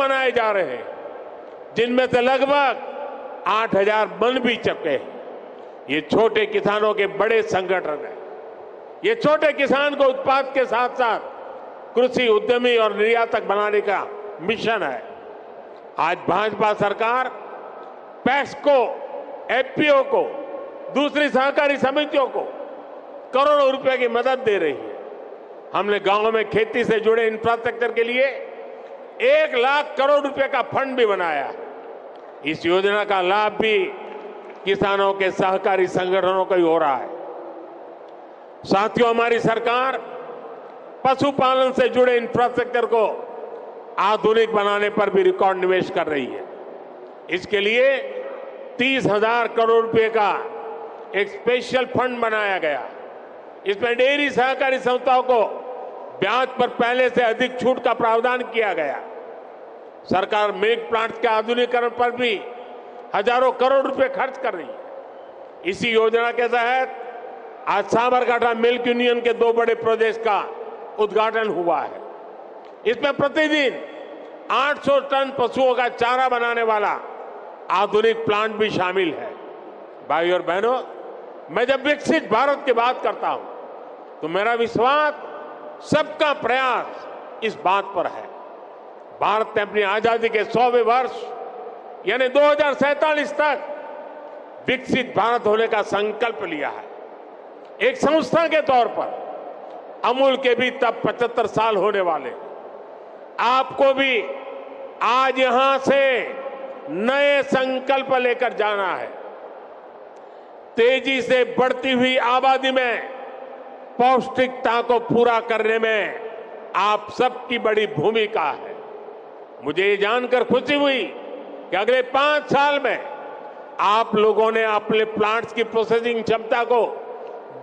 बनाए जा रहे हैं, जिनमें से लगभग 8,000 बन भी चुके हैं। ये छोटे किसानों के बड़े संगठन हैं। ये छोटे किसान को उत्पाद के साथ साथ कृषि उद्यमी और निर्यातक बनाने का मिशन है। आज भाजपा सरकार पैक्सको, एफपीओ को, दूसरी सहकारी समितियों को करोड़ों रुपए की मदद दे रही है। हमने गांवों में खेती से जुड़े इंफ्रास्ट्रक्चर के लिए 1 लाख करोड़ रुपए का फंड भी बनाया। इस योजना का लाभ भी किसानों के सहकारी संगठनों को ही हो रहा है। साथियों, हमारी सरकार पशुपालन से जुड़े इंफ्रास्ट्रक्चर को आधुनिक बनाने पर भी रिकॉर्ड निवेश कर रही है। इसके लिए 30,000 करोड़ रुपए का एक स्पेशल फंड बनाया गया। इसमें डेयरी सहकारी संस्थाओं को ब्याज पर पहले से अधिक छूट का प्रावधान किया गया। सरकार मिल्क प्लांट के आधुनिकीकरण पर भी हजारों करोड़ रुपए खर्च कर रही है। इसी योजना के तहत आज साबरकांठा मिल्क यूनियन के 2 बड़े प्रोजेक्ट का उद्घाटन हुआ है। इसमें प्रतिदिन 800 टन पशुओं का चारा बनाने वाला आधुनिक प्लांट भी शामिल है। भाइयों और बहनों, मैं जब विकसित भारत की बात करता हूं तो मेरा विश्वास, सबका प्रयास इस बात पर है। भारत ने अपनी आजादी के 100वें वर्ष यानी 2047 तक विकसित भारत होने का संकल्प लिया है। एक संस्था के तौर पर अमूल के भी तब 75 साल होने वाले। आपको भी आज यहां से नए संकल्प लेकर जाना है। तेजी से बढ़ती हुई आबादी में पौष्टिकता को पूरा करने में आप सबकी बड़ी भूमिका है। मुझे ये जानकर खुशी हुई कि अगले 5 साल में आप लोगों ने अपने प्लांट्स की प्रोसेसिंग क्षमता को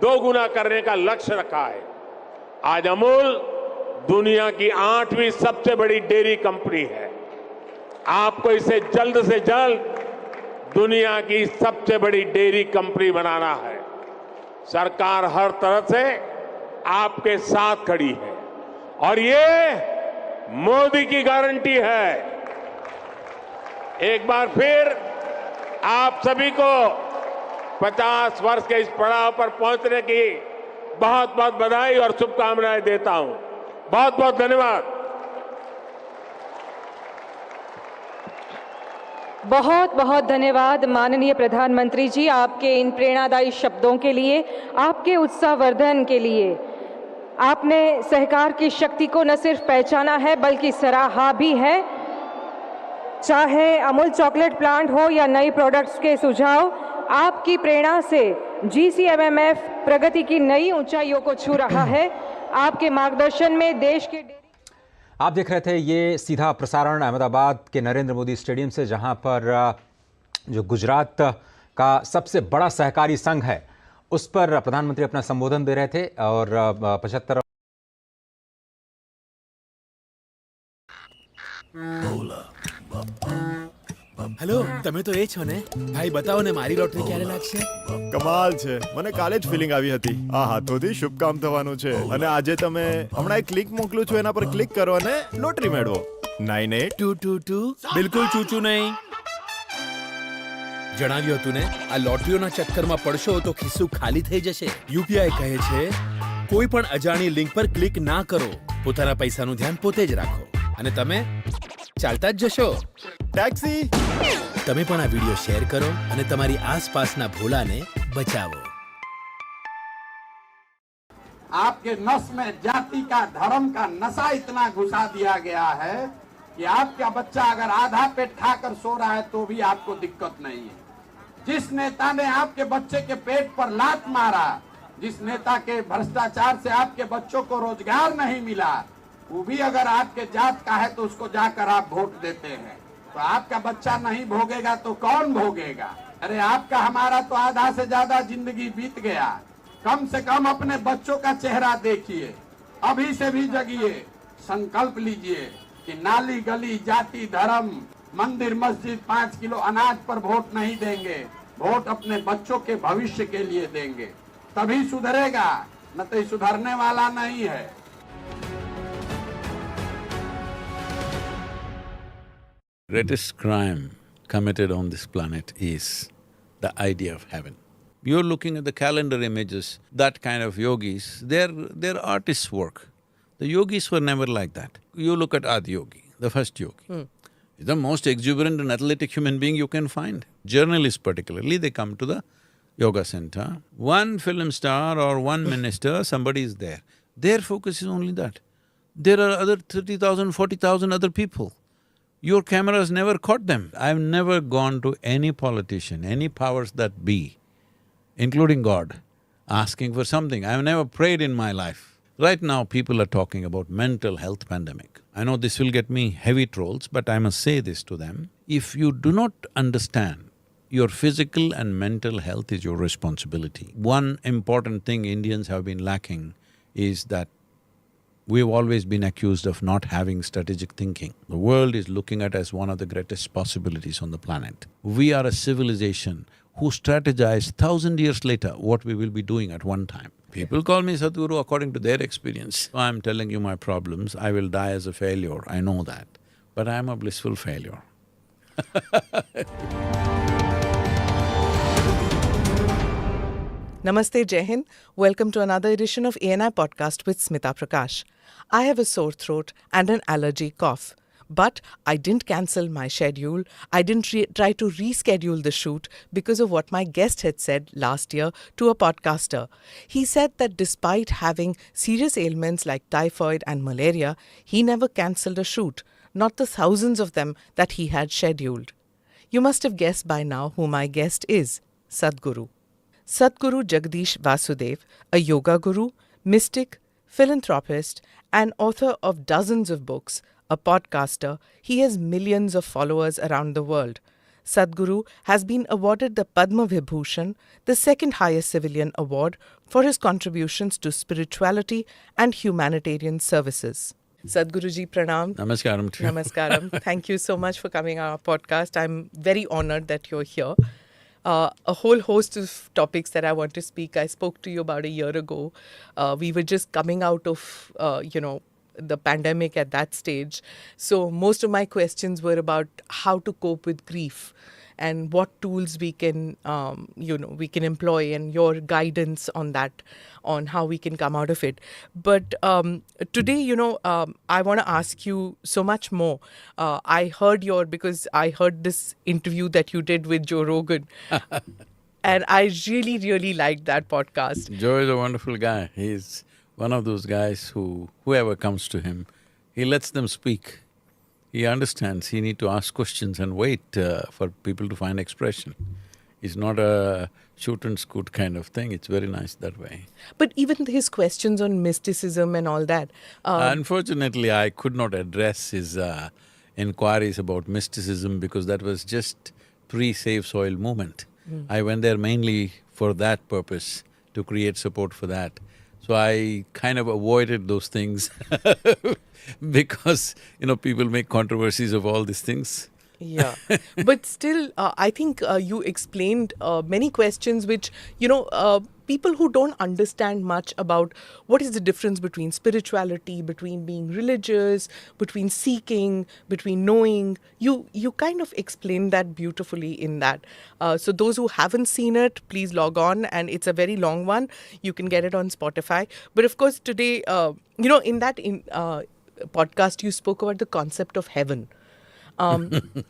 2 गुना करने का लक्ष्य रखा है। आज अमूल दुनिया की 8वीं सबसे बड़ी डेयरी कंपनी है। आपको इसे जल्द से जल्द दुनिया की सबसे बड़ी डेयरी कंपनी बनाना है। सरकार हर तरह से आपके साथ खड़ी है और ये मोदी की गारंटी है। एक बार फिर आप सभी को 50 वर्ष के इस पड़ाव पर पहुंचने की बहुत बहुत बधाई और शुभकामनाएं देता हूं। बहुत बहुत धन्यवाद। बहुत बहुत धन्यवाद माननीय प्रधानमंत्री जी, आपके इन प्रेरणादायी शब्दों के लिए, आपके उत्साहवर्धन के लिए। आपने सहकार की शक्ति को न सिर्फ पहचाना है बल्कि सराहा भी है। चाहे अमूल चॉकलेट प्लांट हो या नई प्रोडक्ट्स के सुझाव, आपकी प्रेरणा से GCMMF प्रगति की नई ऊंचाइयों को छू रहा है। आपके मार्गदर्शन में देश के आप देख रहे थे ये सीधा प्रसारण अहमदाबाद के नरेंद्र मोदी स्टेडियम से, जहां पर जो गुजरात का सबसे बड़ा सहकारी संघ है उस पर प्रधानमंत्री अपना संबोधन दे रहे थे। और 75 हेलो, તમે તો એ છો ને ભાઈ? बताओ ને મારી લોટરી ક્યારે લાગશે? કમાલ છે, મને કાલે જ ફિલિંગ આવી હતી આ હાથોથી શુભ કામ થવાનું છે અને આજે તમે હમણાં એક ક્લિક મોકલું છું એના પર ક્લિક કરો અને લોટરી મેળવો। 9822 બિલકુલ ચૂચું નહીં। જણાવ્યું હતું ને, આ લોટરીઓના ચક્કરમાં પડશો તો ખિસ્સું ખાલી થઈ જશે। યુપીઆઈ કહે છે કોઈ પણ અજાણી લિંક પર ક્લિક ના કરો, પોતાના પૈસાનું ધ્યાન પોતે જ રાખો અને તમે ચાલતા જ જશો। टैक्सी તમે પણ આ વિડિયો શેર કરો અને તમારી આસપાસના ભોલાને બચાવો। आपके नस में जाति का, धर्म का नशा इतना घुसा दिया गया है कि आपका बच्चा अगर आधा पेट खाकर सो रहा है तो भी आपको दिक्कत नहीं है। जिस नेता ने आपके बच्चे के पेट पर लात मारा, जिस नेता के भ्रष्टाचार से आपके बच्चों को रोजगार नहीं मिला, वो भी अगर आपके जात का है तो उसको जाकर आप वोट देते हैं। तो आपका बच्चा नहीं भोगेगा तो कौन भोगेगा? अरे आपका हमारा तो आधा से ज्यादा जिंदगी बीत गया। कम से कम अपने बच्चों का चेहरा देखिए, अभी से भी जगिए, संकल्प लीजिए कि नाली गली जाति धर्म मंदिर मस्जिद 5 किलो अनाज पर वोट नहीं देंगे, वोट अपने बच्चों के भविष्य के लिए देंगे, तभी सुधरेगा, न तो सुधरने वाला नहीं है। Greatest crime committed on this planet is the idea of heaven. You're looking at the calendar images, that kind of yogis, they're artists' work. The yogis were never like that. You look at Adi Yogi, the first yogi. He's the most exuberant and athletic human being you can find. Journalists particularly, they come to the yoga center. One film star or one minister, somebody is there. Their focus is only that. There are other 30,000, 40,000 other people. Your cameras never caught them. I've never gone to any politician, any powers that be, including God, asking for something. I've never prayed in my life. Right now, people are talking about mental health pandemic. I know this will get me heavy trolls, but I must say this to them. If you do not understand your physical and mental health is your responsibility. One important thing Indians have been lacking is that we've always been accused of not having strategic thinking. The world is looking at as one of the greatest possibilities on the planet. We are a civilization who strategize 1,000 years later what we will be doing at one time. People call me Sadhguru according to their experience. I'm telling you my problems, I will die as a failure, I know that. But I'm a blissful failure. Namaste, Jai Hind. Welcome to another edition of ANI Podcast with Smita Prakash. I have a sore throat and an allergy cough. But I didn't cancel my schedule. I didn't try to reschedule the shoot because of what my guest had said last year to a podcaster. He said that despite having serious ailments like typhoid and malaria, he never cancelled a shoot, not the thousands of them that he had scheduled. You must have guessed by now who my guest is, Sadhguru. Sadhguru Jagdish Vasudev, a yoga guru, mystic, philanthropist, and author of dozens of books, a podcaster, he has millions of followers around the world. Sadhguru has been awarded the Padma Vibhushan, the second highest civilian award, for his contributions to spirituality and humanitarian services. Sadhguruji, pranam. Namaskaram to you. Namaskaram. Thank you so much for coming on our podcast. I'm very honored that you're here. A whole host of topics that I want to speak. I spoke to you about a year ago. We were just coming out of, the pandemic at that stage. So most of my questions were about how to cope with grief and what tools we can, we can employ, and your guidance on that, on how we can come out of it. But today, I want to ask you so much more. Because I heard this interview that you did with Joe Rogan. And I really, really liked that podcast. Joe is a wonderful guy. He's one of those guys who, whoever comes to him, he lets them speak. He understands he need to ask questions and wait for people to find expression. It's not a shoot and scoot kind of thing, it's very nice that way. But even his questions on mysticism and all that… Unfortunately, I could not address his inquiries about mysticism because that was just pre-Save Soil movement. I went there mainly for that purpose, to create support for that. So I kind of avoided those things because, people make controversies of all these things. Yeah, but still, I think you explained many questions which, people who don't understand much about what is the difference between spirituality, between being religious, between seeking, between knowing. You kind of explained that beautifully in that. So those who haven't seen it, please log on, and it's a very long one. You can get it on Spotify. But of course, today, in that podcast, you spoke about the concept of heaven.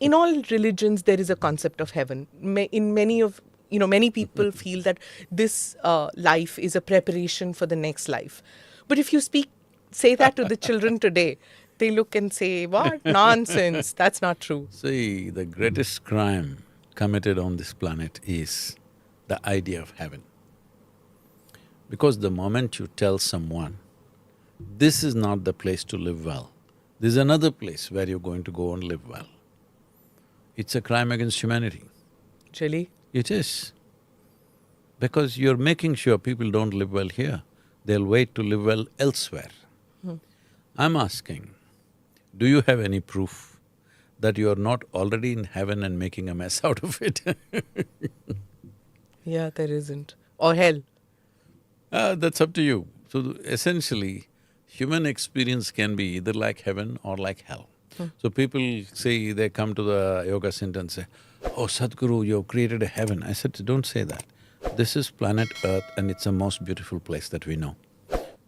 In all religions, there is a concept of heaven. In many people feel that this life is a preparation for the next life. But if you say that to the children today, they look and say, what? Nonsense, that's not true. See, the greatest crime committed on this planet is the idea of heaven. Because the moment you tell someone, this is not the place to live well, this is another place where you're going to go and live well, it's a crime against humanity. Really? It is. Because you're making sure people don't live well here, they'll wait to live well elsewhere. I'm asking, do you have any proof that you're not already in heaven and making a mess out of it? Yeah, there isn't. Or hell. That's up to you. So essentially, human experience can be either like heaven or like hell. So people say, they come to the yoga center and say, "Oh, Sadhguru, you've created a heaven." I said, "Don't say that. This is planet Earth and it's the most beautiful place that we know.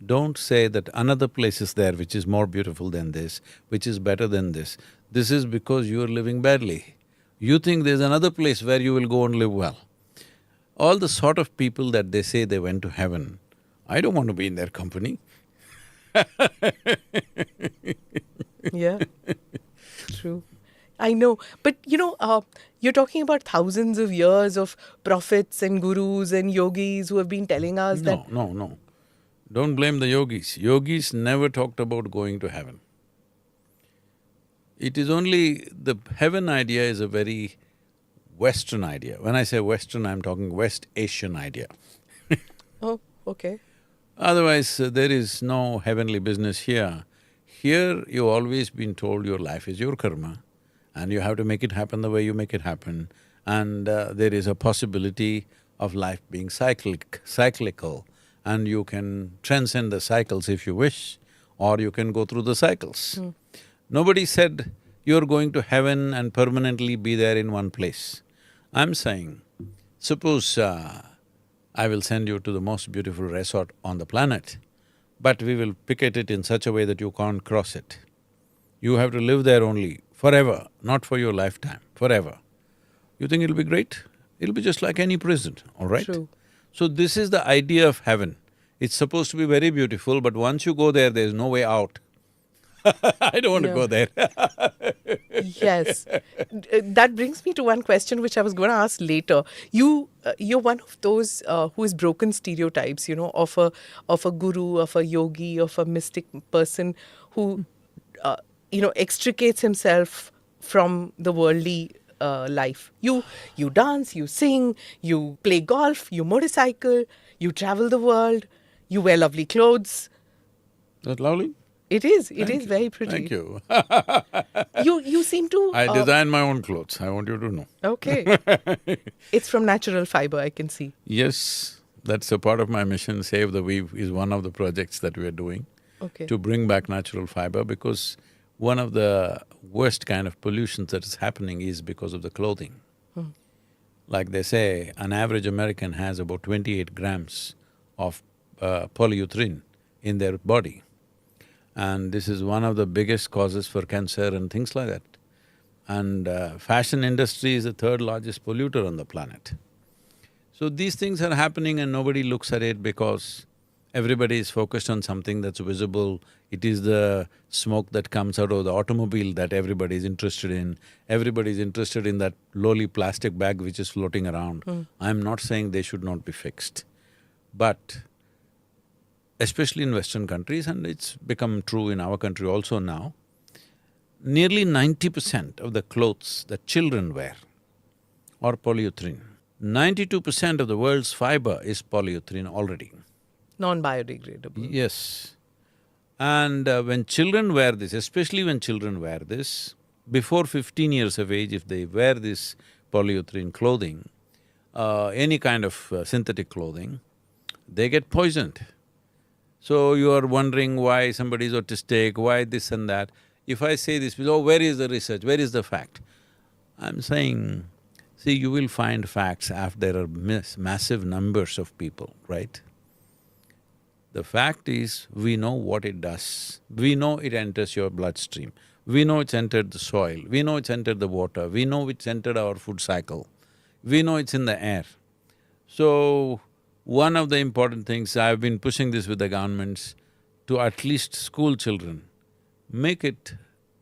Don't say that another place is there which is more beautiful than this, which is better than this. This is because you are living badly. You think there's another place where you will go and live well." All the sort of people that they say they went to heaven, I don't want to be in their company. Yeah, true. I know, but you're talking about thousands of years of prophets and gurus and yogis who have been telling us that… No. Don't blame the yogis. Yogis never talked about going to heaven. It is only… the heaven idea is a very Western idea. When I say Western, I'm talking West Asian idea. Oh, okay. Otherwise, there is no heavenly business here. Here, you've always been told your life is your karma and you have to make it happen the way you make it happen, and there is a possibility of life being cyclical, and you can transcend the cycles if you wish, or you can go through the cycles. Nobody said you're going to heaven and permanently be there in one place. I'm saying, suppose I will send you to the most beautiful resort on the planet, but we will picket it in such a way that you can't cross it. You have to live there only forever, not for your lifetime, forever. You think it'll be great? It'll be just like any prison, all right? True. So this is the idea of heaven. It's supposed to be very beautiful, but once you go there, there's no way out. I don't want to go there. Yes. That brings me to one question which I was going to ask later. You're one of those who has broken stereotypes, of a guru, of a yogi, of a mystic person who, extricates himself from the worldly life. You dance, you sing, you play golf, you motorcycle, you travel the world, you wear lovely clothes. That lovely? It is Thank you. very pretty. Thank you. You seem to… I design my own clothes, I want you to know. Okay. It's from natural fiber, I can see. Yes, that's a part of my mission. Save the Weave is one of the projects that we are doing. Okay. To bring back natural fiber, because one of the worst kind of pollutions that is happening is because of the clothing. Like they say, an average American has about 28 grams of polyurethane in their body. And this is one of the biggest causes for cancer and things like that. And fashion industry is the third largest polluter on the planet. So these things are happening and nobody looks at it because everybody is focused on something that's visible. It is the smoke that comes out of the automobile that everybody is interested in. Everybody is interested in that lowly plastic bag which is floating around. I'm not saying they should not be fixed, but especially in Western countries, and it's become true in our country also now, nearly 90% of the clothes that children wear are polyurethane. 92% of the world's fiber is polyurethane already. Non-biodegradable. Yes. And when children wear this, especially when children wear this, before 15 years of age, if they wear this polyurethane clothing, any kind of synthetic clothing, they get poisoned. So you are wondering why somebody is autistic, why this and that. If I say this, oh, where is the research, where is the fact? I'm saying, see, you will find facts after there are massive numbers of people, right? The fact is, we know what it does. We know it enters your bloodstream. We know it's entered the soil. We know it's entered the water. We know it's entered our food cycle. We know it's in the air. So, one of the important things, I've been pushing this with the governments, to at least school children, make it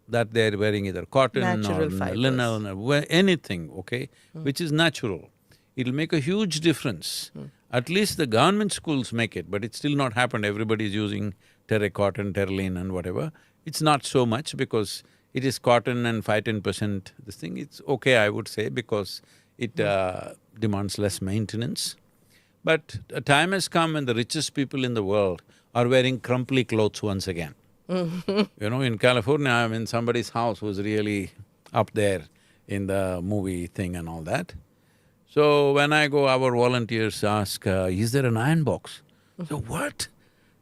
that they're wearing either cotton Natural or fibers. linen or anything, okay, which is natural. It'll make a huge difference. At least the government schools make it, but it's still not happened. Everybody's using terracotta, terraline and whatever. It's not so much because it is cotton and 5–10% this thing. It's okay, I would say, because it demands less maintenance. But a time has come when the richest people in the world are wearing crumply clothes once again. In California, I'm in somebody's house who's really up there in the movie thing and all that. So when I go, our volunteers ask, is there an iron box? So what?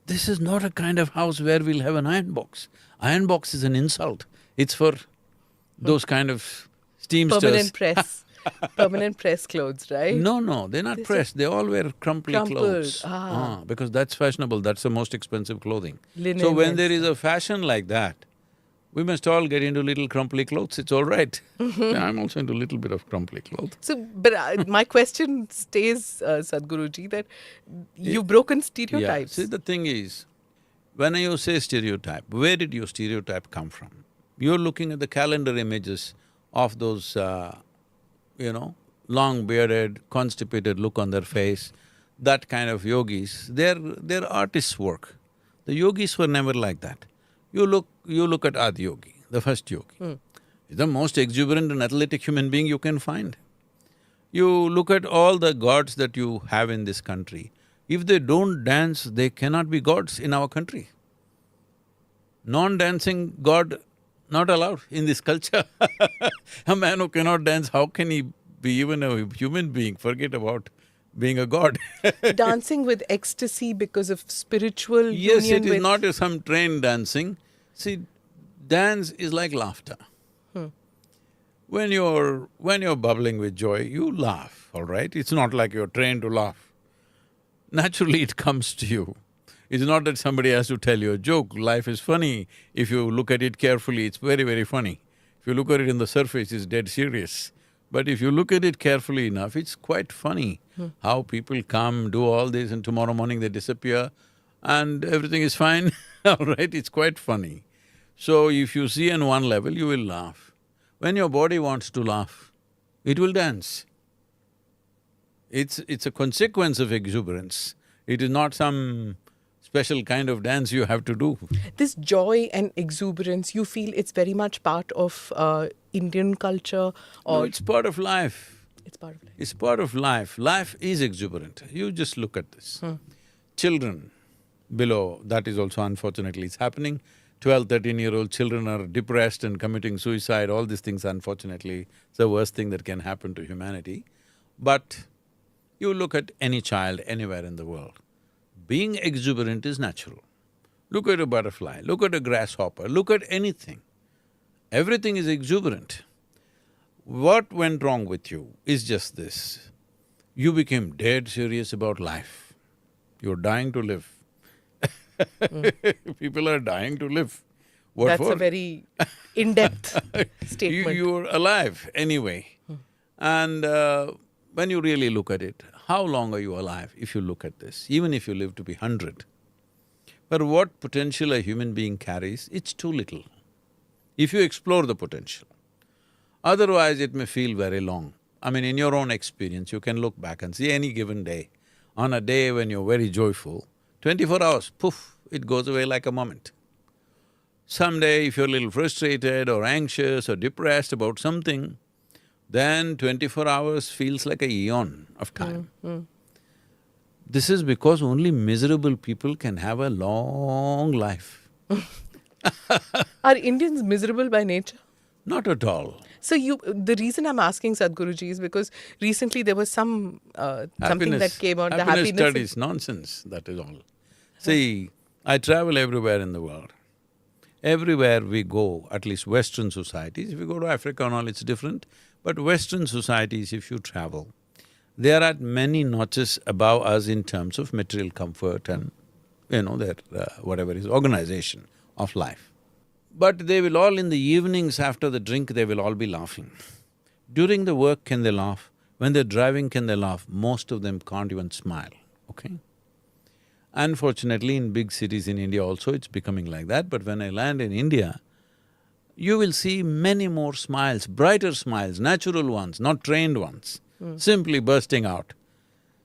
This is not a kind of house where we'll have an iron box. Iron box is an insult. It's for those kind of steamsters. Permanent press clothes, right? No, they're not pressed. They all wear crumply Crumpled, clothes. Because that's fashionable, that's the most expensive clothing. Linen So when and there is a fashion like that, we must all get into little crumply clothes, it's all right. Yeah, I'm also into a little bit of crumply clothes. So, but my question stays, Sadhguruji, that you've broken stereotypes. Yeah, see the thing is, when you say stereotype, where did your stereotype come from? You're looking at the calendar images of those, long bearded, constipated look on their face, that kind of yogis, they're artists' work. The yogis were never like that. You look at Adi Yogi, the first yogi. He's the most exuberant and athletic human being you can find. You look at all the gods that you have in this country. If they don't dance, they cannot be gods in our country. Non-dancing god not allowed in this culture. A man who cannot dance, how can he be even a human being? Forget about being a god. Dancing with ecstasy because of spiritual Yes, union it is with… not some trained dancing. See, dance is like laughter. When you're bubbling with joy, you laugh, all right? It's not like you're trained to laugh. Naturally, it comes to you. It's not that somebody has to tell you a joke. Life is funny. If you look at it carefully, it's very, very funny. If you look at it in the surface, it's dead serious. But if you look at it carefully enough, it's quite funny how people come, do all this, and tomorrow morning they disappear and everything is fine, all right? It's quite funny. So if you see on one level, you will laugh. When your body wants to laugh, it will dance. It's a consequence of exuberance. It is not some special kind of dance you have to do. This joy and exuberance, you feel it's very much part of Indian culture or… No, it's part of life. It's part of life. It's part of life. Life is exuberant. You just look at this. Children below, that is also unfortunately it's happening. 12, 13-year-old children are depressed and committing suicide, all these things unfortunately, it's the worst thing that can happen to humanity. But you look at any child anywhere in the world, being exuberant is natural. Look at a butterfly, look at a grasshopper, look at anything. Everything is exuberant. What went wrong with you is just this. You became dead serious about life. You're dying to live. People are dying to live. What That's for? a very in-depth statement. You're alive anyway. And when you really look at it, how long are you alive if you look at this? Even if you live to be 100. But what potential a human being carries, it's too little, if you explore the potential. Otherwise, it may feel very long. I mean, in your own experience, you can look back and see any given day. On a day when you're very joyful, 24 hours, poof, it goes away like a moment. Someday, if you're a little frustrated or anxious or depressed about something, then 24 hours feels like a eon of time. This is because only miserable people can have a long life. Are Indians miserable by nature? Not at all. So the reason I'm asking Sadhguruji is because recently there was something that came out, the happiness… studies, nonsense, that is all. See, I travel everywhere in the world. Everywhere we go, at least Western societies, if you go to Africa and all, it's different, but Western societies, if you travel, they are at many notches above us in terms of material comfort and, their whatever is organization of life. But they will all in the evenings after the drink, they will all be laughing. During the work, can they laugh? When they're driving, can they laugh? Most of them can't even smile, okay? Unfortunately, in big cities in India also, it's becoming like that, but when I land in India, you will see many more smiles, brighter smiles, natural ones, not trained ones, simply bursting out.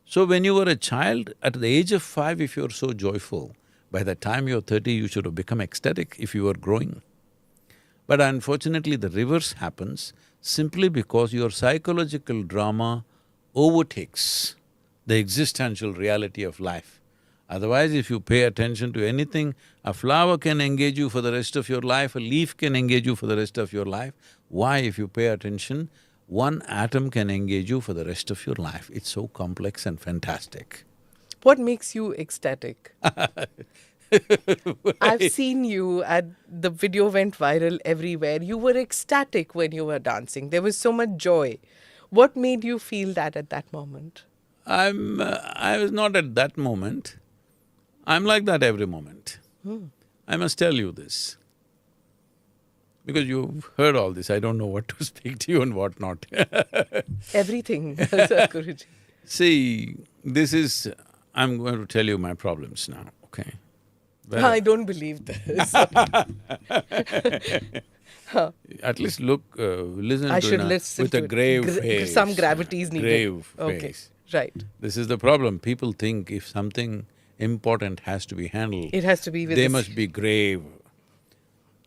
So when you were a child, at the age of 5, if you're so joyful, by the time you're 30, you should have become ecstatic if you were growing. But unfortunately, the reverse happens simply because your psychological drama overtakes the existential reality of life. Otherwise, if you pay attention to anything, a flower can engage you for the rest of your life, a leaf can engage you for the rest of your life. Why, if you pay attention, one atom can engage you for the rest of your life. It's so complex and fantastic. What makes you ecstatic? I've seen you the video went viral everywhere. You were ecstatic when you were dancing. There was so much joy. What made you feel that at that moment? I was not at that moment. I'm like that every moment. I must tell you this. Because you've heard all this, I don't know what to speak to you and what not. Everything, Sadhguruji. See, I'm going to tell you my problems now, okay? Well, I don't believe this. at least listen I to should it listen with to a it. grave face. Some gravity is needed. Grave Okay, face. right. This is the problem. People think if something important has to be handled, It has to be with they this- must be grave.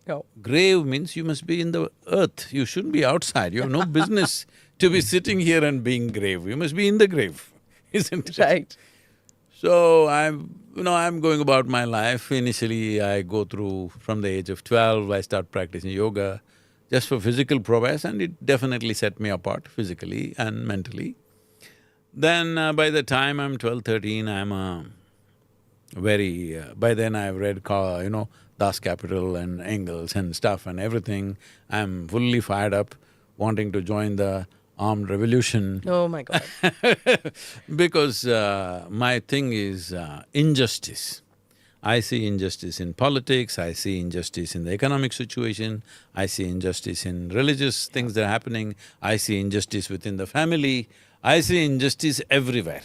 No. Grave means you must be in the earth, you shouldn't be outside, you have no business to be sitting here and being grave, you must be in the grave, isn't it? Right. So I'm going about my life. Initially, I go through, from the age of 12, I start practicing yoga just for physical prowess, and it definitely set me apart physically and mentally. Then by the time I'm 12, 13, I'm a by then I've read, Das Kapital and Engels and stuff and everything. I'm fully fired up, wanting to join the armed revolution. Oh my God. Because my thing is injustice. I see injustice in politics, I see injustice in the economic situation, I see injustice in religious things that are happening, I see injustice within the family, I see injustice everywhere.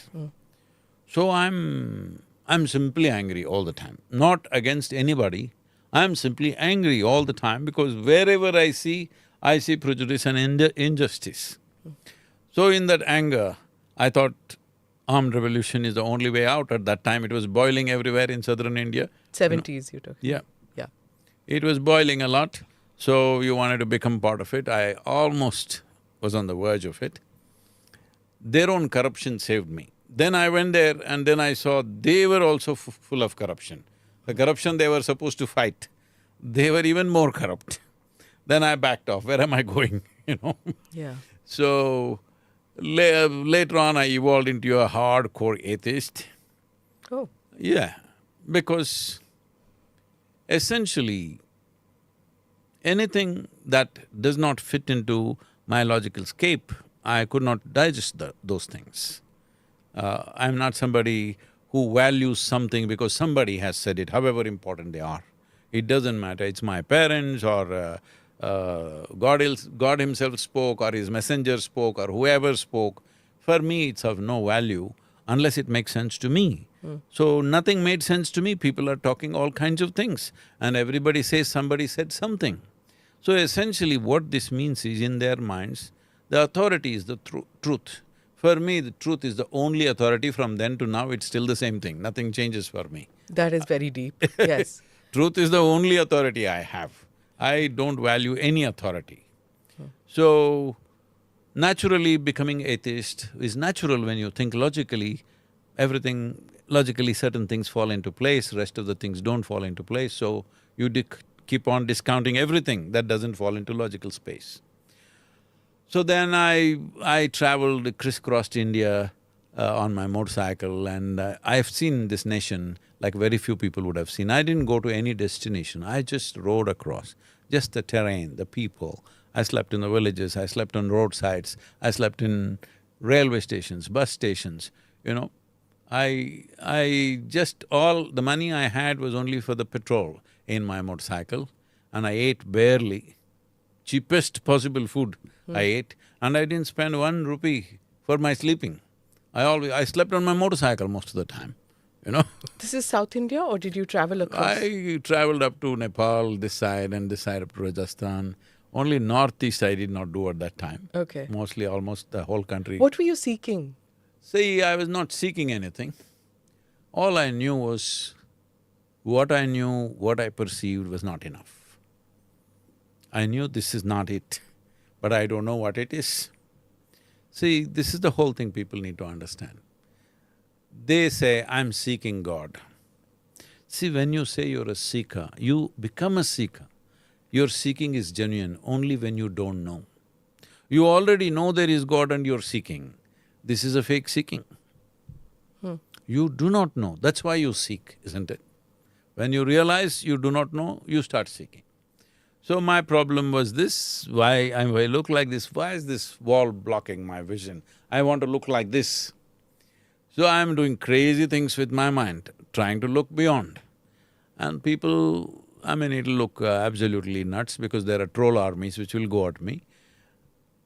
So I'm simply angry all the time, not against anybody. I'm simply angry all the time because wherever I see prejudice and injustice. So in that anger, I thought armed revolution is the only way out. At that time, it was boiling everywhere in southern India. 70s you took. Yeah. Yeah. It was boiling a lot, so you wanted to become part of it. I almost was on the verge of it. Their own corruption saved me. Then I went there and then I saw they were also full of corruption. The corruption they were supposed to fight, they were even more corrupt. Then I backed off, where am I going, Yeah. So, later on I evolved into a hardcore atheist. Oh. Yeah, because essentially, anything that does not fit into my logical scape, I could not digest those things. I'm not somebody who values something because somebody has said it, however important they are. It doesn't matter, it's my parents or God himself spoke or his messenger spoke or whoever spoke. For me, it's of no value unless it makes sense to me. So nothing made sense to me, people are talking all kinds of things and everybody says somebody said something. So essentially what this means is, in their minds, the authority is the truth. For me, the truth is the only authority. From then to now, it's still the same thing, nothing changes for me. That is very deep, yes. Truth is the only authority I have. I don't value any authority. So, naturally becoming atheist is natural when you think logically, logically certain things fall into place, rest of the things don't fall into place, so you keep on discounting everything that doesn't fall into logical space. So then I traveled, crisscrossed India on my motorcycle, and I've seen this nation like very few people would have seen. I didn't go to any destination, I just rode across, just the terrain, the people. I slept in the villages, I slept on roadsides, I slept in railway stations, bus stations, I just… all the money I had was only for the petrol in my motorcycle, and I ate barely, cheapest possible food I ate, and I didn't spend 1 rupee for my sleeping. I slept on my motorcycle most of the time, This is South India or did you travel across? I traveled up to Nepal, this side, and this side up to Rajasthan. Only northeast I did not do at that time. Okay. Mostly almost the whole country. What were you seeking? See, I was not seeking anything. All I knew was, what I knew, what I perceived was not enough. I knew this is not it, but I don't know what it is. See, this is the whole thing people need to understand. They say, I'm seeking God. See, when you say you're a seeker, you become a seeker. Your seeking is genuine only when you don't know. You already know there is God and you're seeking. This is a fake seeking. You do not know, that's why you seek, isn't it? When you realize you do not know, you start seeking. So my problem was this, why I look like this, why is this wall blocking my vision? I want to look like this. So I'm doing crazy things with my mind, trying to look beyond. And people, it'll look absolutely nuts because there are troll armies which will go at me.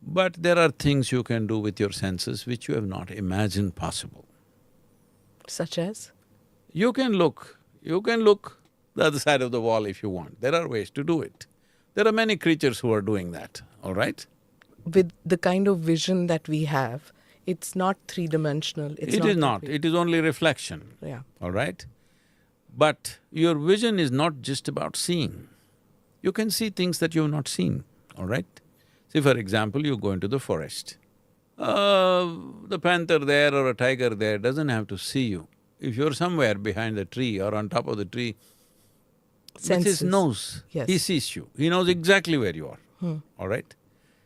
But there are things you can do with your senses which you have not imagined possible. Such as? You can look the other side of the wall if you want. There are ways to do it. There are many creatures who are doing that, all right? With the kind of vision that we have, it's not three-dimensional. It is not. It is only reflection. Yeah. All right? But your vision is not just about seeing. You can see things that you have not seen, all right? See, for example, you go into the forest. The panther there or a tiger there doesn't have to see you. If you're somewhere behind the tree or on top of the tree, with his nose, Yes. he sees you. He knows exactly where you are, all right?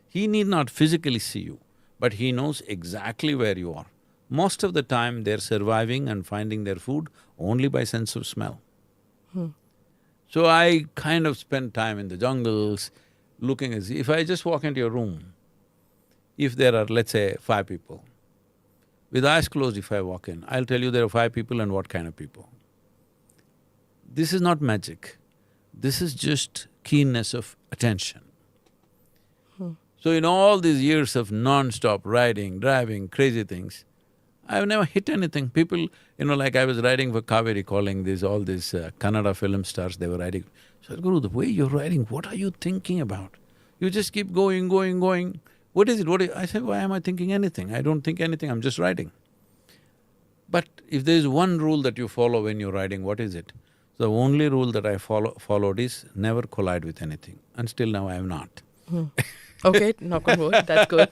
He need not physically see you, but he knows exactly where you are. Most of the time, they're surviving and finding their food only by sense of smell. So I kind of spend time in the jungles, looking as… If I just walk into your room, if there are, let's say, 5 people, with eyes closed if I walk in, I'll tell you there are 5 people and what kind of people. This is not magic, this is just keenness of attention. So in all these years of non-stop riding, driving, crazy things, I've never hit anything. People, like I was riding for Kaveri, calling all these Kannada film stars, they were riding. So, Guru, the way you're riding, what are you thinking about? You just keep going. What is it? I said, why am I thinking anything? I don't think anything, I'm just riding. But if there is one rule that you follow when you're riding, what is it? The only rule that I followed is never collide with anything, and still now I have not. Okay, knock on wood, that's good.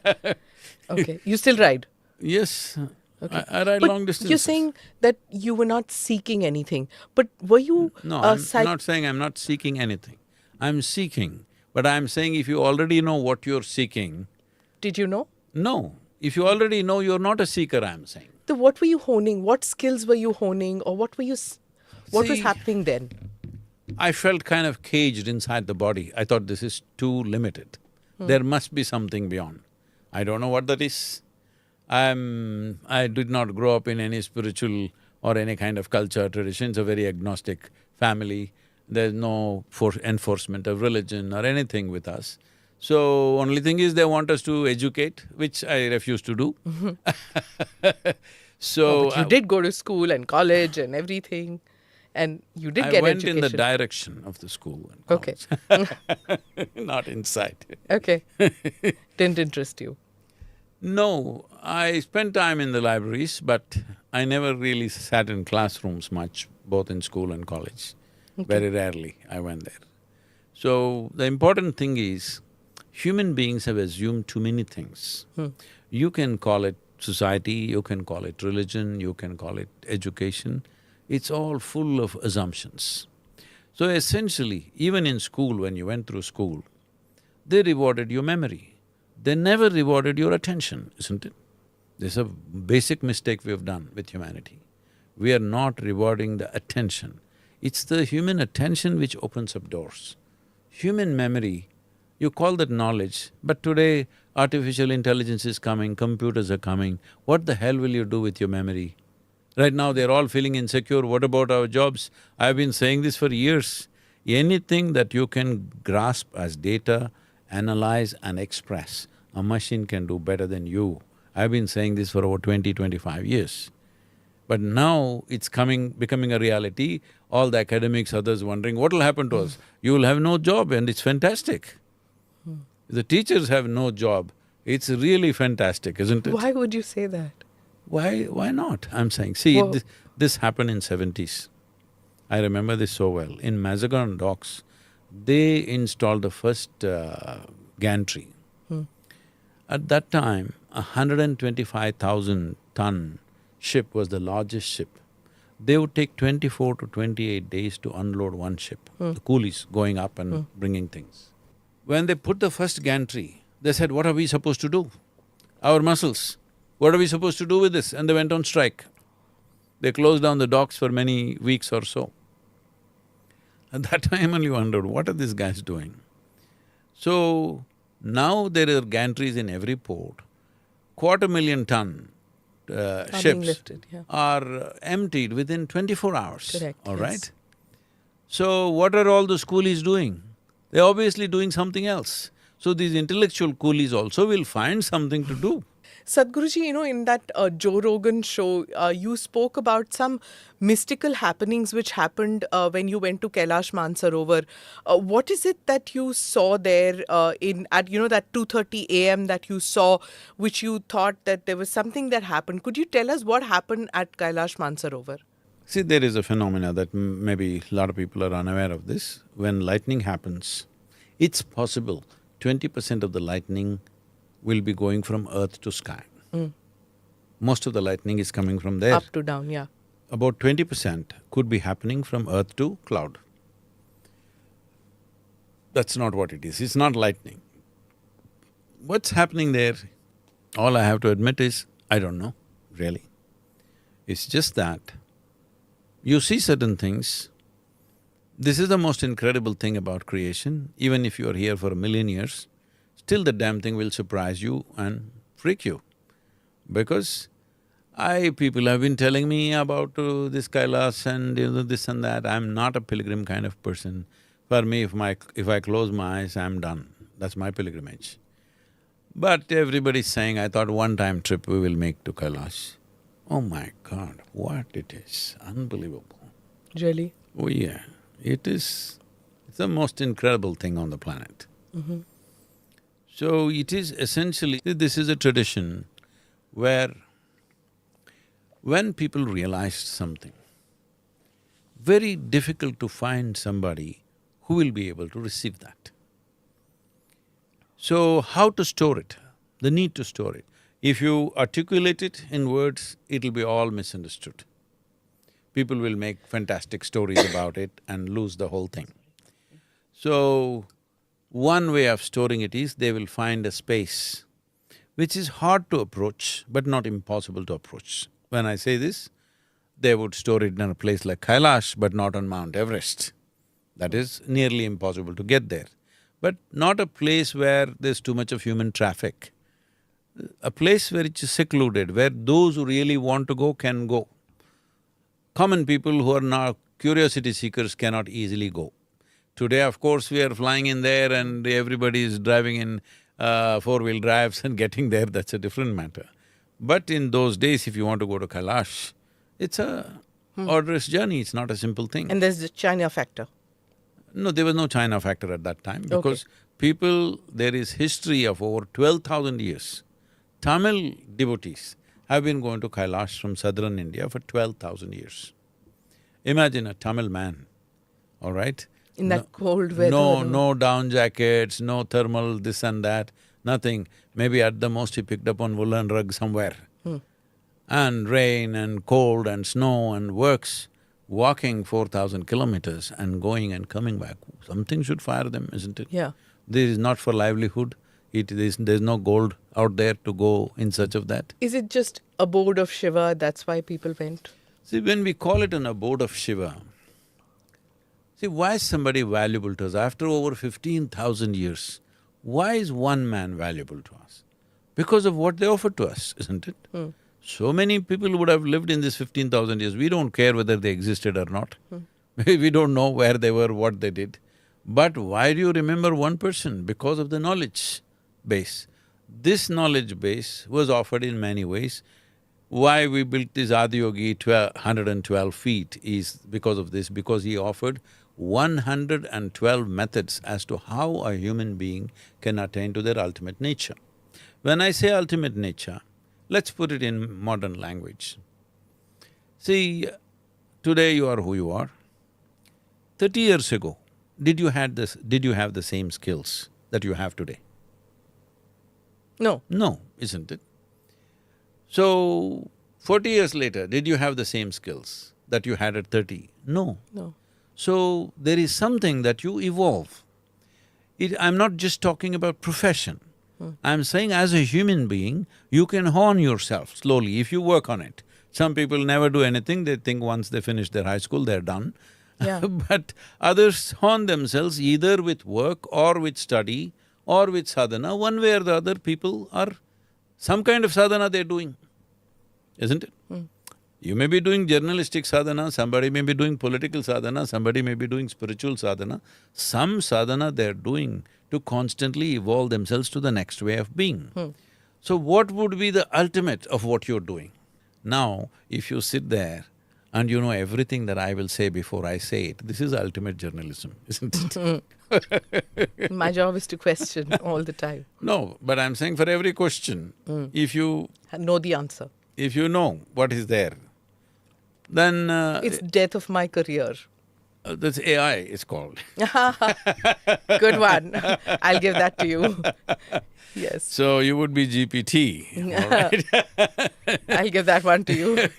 Okay, you still ride? Yes, Okay. I ride But long distances. you're saying that you were not seeking anything, but were you… No, I'm not saying I'm not seeking anything. I'm seeking, but I'm saying if you already know what you're seeking… Did you know? No, if you already know, you're not a seeker, I'm saying. So what were you honing? What skills were you honing, or what were you… What was See, happening then? I felt kind of caged inside the body. I thought this is too limited. There must be something beyond. I don't know what that is. I did not grow up in any spiritual or any kind of culture, tradition. It's a very agnostic family. There's no enforcement of religion or anything with us. So, only thing is they want us to educate, which I refuse to do. So… But you did go to school and college and everything, and you did get I went education. in the direction of the school and Okay. college. Not inside. Okay. Didn't interest you. No, I spent time in the libraries, but I never really sat in classrooms much, both in school and college. Very rarely I went there. So, the important thing is, human beings have assumed too many things. You can call it society, you can call it religion, you can call it education. It's all full of assumptions. So essentially, even in school, when you went through school, they rewarded your memory. They never rewarded your attention, isn't it? This is a basic mistake we have done with humanity. We are not rewarding the attention. It's the human attention which opens up doors. Human memory, you call that knowledge, but today artificial intelligence is coming, computers are coming, what the hell will you do with your memory? Right now they're all feeling insecure, what about our jobs? I've been saying this for years. Anything that you can grasp as data, analyze and express, a machine can do better than you. I've been saying this for over 25 years. But now it's becoming a reality, all the academics, others wondering, what will happen to us? You will have no job and it's fantastic. The teachers have no job, it's really fantastic, isn't it? Why would you say that? Why not? I'm saying, see, Well, this happened in 70s. I remember this so well. In Mazagon docks, they installed the first gantry. At that time, 125,000-ton ship was the largest ship. They would take 24 to 28 days to unload one ship, the coolies going up and bringing things. When they put the first gantry, they said, what are we supposed to do? Our muscles, what are we supposed to do with this? And they went on strike. They closed down the docks for many weeks or so. At that time only wondered, what are these guys doing? So, now there are gantries in every port. 250,000 ton Are being ships lifted, yeah. are emptied within 24 hours. Correct, All yes. right? So, what are all those coolies doing? They're obviously doing something else. So, these intellectual coolies also will find something to do. Sadhguruji, you know, in that Joe Rogan show, you spoke about some mystical happenings which happened when you went to Kailash Mansarovar. What is it that you saw there at that 2:30 a.m. that you saw, which you thought that there was something that happened? Could you tell us what happened at Kailash Mansarovar? See, there is a phenomena that maybe a lot of people are unaware of this. When lightning happens, it's possible 20% of the lightning will be going from earth to sky. Most of the lightning is coming from there. Up to down, yeah. About 20% could be happening from earth to cloud. That's not what it is, it's not lightning. What's happening there, all I have to admit is, I don't know, really. It's just that you see certain things. This is the most incredible thing about creation. Even if you are here for 1,000,000 years, still the damn thing will surprise you and freak you. Because people have been telling me about this Kailash and this and that. I'm not a pilgrim kind of person. For me, if I close my eyes, I'm done. That's my pilgrimage. But everybody's saying, I thought one-time trip we will make to Kailash. Oh my God, what it is, unbelievable. Really? Oh yeah, it's the most incredible thing on the planet. So it is essentially… this is a tradition where when people realized something, very difficult to find somebody who will be able to receive that. So how to store it? The need to store it. If you articulate it in words, it'll be all misunderstood. People will make fantastic stories about it and lose the whole thing. So, one way of storing it is they will find a space which is hard to approach but not impossible to approach. When I say this, they would store it in a place like Kailash but not on Mount Everest. That is nearly impossible to get there. But not a place where there's too much of human traffic. A place where it's secluded, where those who really want to go can go. Common people who are now curiosity seekers cannot easily go. Today, of course, we are flying in there and everybody is driving in four-wheel drives and getting there, that's a different matter. But in those days, if you want to go to Kailash, it's a arduous journey, it's not a simple thing. And there's the China factor. No, there was no China factor at that time because people… there is history of over 12,000 years. Tamil devotees have been going to Kailash from southern India for 12,000 years. Imagine a Tamil man, all right? In that cold weather. No down jackets, no thermal this and that, nothing. Maybe at the most he picked up one woolen rug somewhere. And rain and cold and snow and works, walking 4,000 kilometers and going and coming back. Something should fire them, isn't it? Yeah. This is not for livelihood. There's no gold out there to go in search of that. Is it just abode of Shiva, that's why people went? See, when we call it an abode of Shiva, see, why is somebody valuable to us? After over 15,000 years, why is one man valuable to us? Because of what they offered to us, isn't it? So many people would have lived in this 15,000 years, we don't care whether they existed or not. We don't know where they were, what they did. But why do you remember one person? Because of the knowledge base. This knowledge base was offered in many ways. Why we built this Adiyogi 112 feet is because of this, because he offered 112 methods as to how a human being can attain to their ultimate nature. When I say ultimate nature, let's put it in modern language. See, today you are who you are. 30 years ago, did you have the same skills that you have today? No. No, isn't it? So, 40 years later, did you have the same skills that you had at 30? No. No. So, there is something that you evolve. I'm not just talking about profession. I'm saying as a human being, you can hone yourself slowly if you work on it. Some people never do anything, they think once they finish their high school, they're done. Yeah. But others haunt themselves either with work or with study or with sadhana. One way or the other, people are… some kind of sadhana they're doing, isn't it? You may be doing journalistic sadhana, somebody may be doing political sadhana, somebody may be doing spiritual sadhana. Some sadhana they're doing to constantly evolve themselves to the next way of being. So what would be the ultimate of what you're doing? Now, if you sit there and you know everything that I will say before I say it, this is ultimate journalism, isn't it? My job is to question all the time. No, but I'm saying for every question, if you Know the answer. know what is there, then It's death of my career. that's AI, it's called. Good one. I'll give that to you. Yes. So you would be GPT, all right? I'll give that one to you.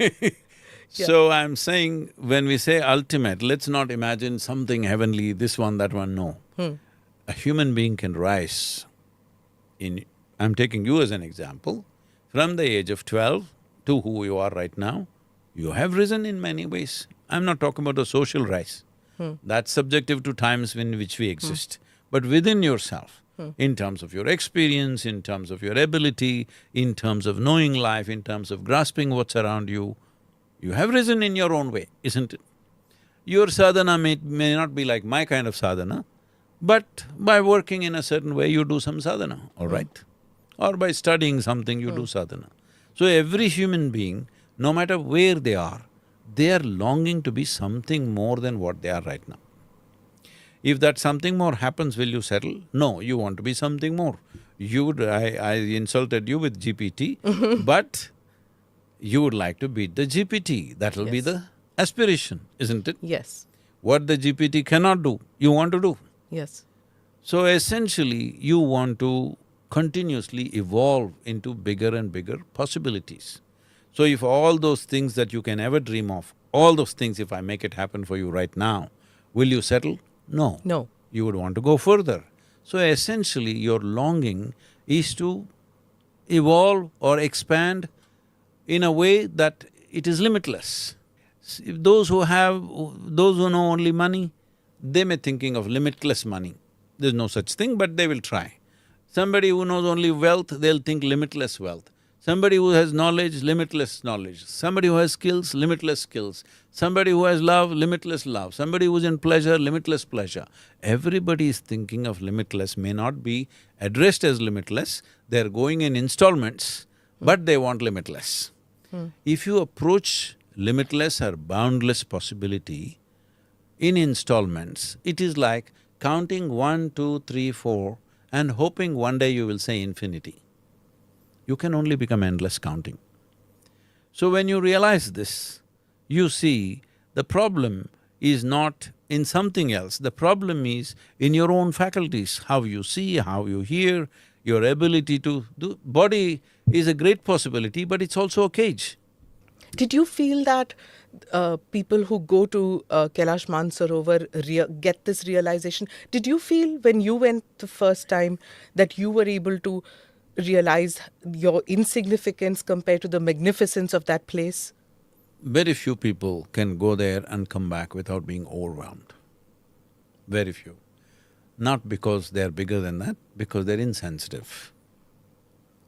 So I'm saying, when we say ultimate, let's not imagine something heavenly, this one, that one, no. A human being can rise in… I'm taking you as an example, from the age of 12 to who you are right now, you have risen in many ways. I'm not talking about a social rise. That's subjective to times in which we exist. But within yourself, in terms of your experience, in terms of your ability, in terms of knowing life, in terms of grasping what's around you, you have risen in your own way, isn't it? Your sadhana may not be like my kind of sadhana, but by working in a certain way, you do some sadhana, all right? Or by studying something, you do sadhana. So every human being, no matter where they are longing to be something more than what they are right now. If that something more happens, will you settle? No, you want to be something more. I insulted you with GPT, but you would like to beat the GPT. That'll be the aspiration, isn't it? Yes. What the GPT cannot do, you want to do. Yes. So essentially, you want to continuously evolve into bigger and bigger possibilities. So if all those things that you can ever dream of, all those things, if I make it happen for you right now, will you settle? No. No. You would want to go further. So essentially, your longing is to evolve or expand in a way that it is limitless. If those who know only money, they may thinking of limitless money. There's no such thing, but they will try. Somebody who knows only wealth, they'll think limitless wealth. Somebody who has knowledge, limitless knowledge. Somebody who has skills, limitless skills. Somebody who has love, limitless love. Somebody who's in pleasure, limitless pleasure. Everybody is thinking of limitless, may not be addressed as limitless, they're going in installments, but they want limitless. If you approach limitless or boundless possibility in installments, it is like counting 1, 2, 3, 4 and hoping one day you will say infinity. You can only become endless counting. So when you realize this, you see the problem is not in something else, the problem is in your own faculties, how you see, how you hear, your ability to do… Body is a great possibility, but it's also a cage. Did you feel that people who go to Kailash Mansarovar get this realization? Did you feel when you went the first time that you were able to realize your insignificance compared to the magnificence of that place? Very few people can go there and come back without being overwhelmed. Very few. Not because they're bigger than that, because they're insensitive.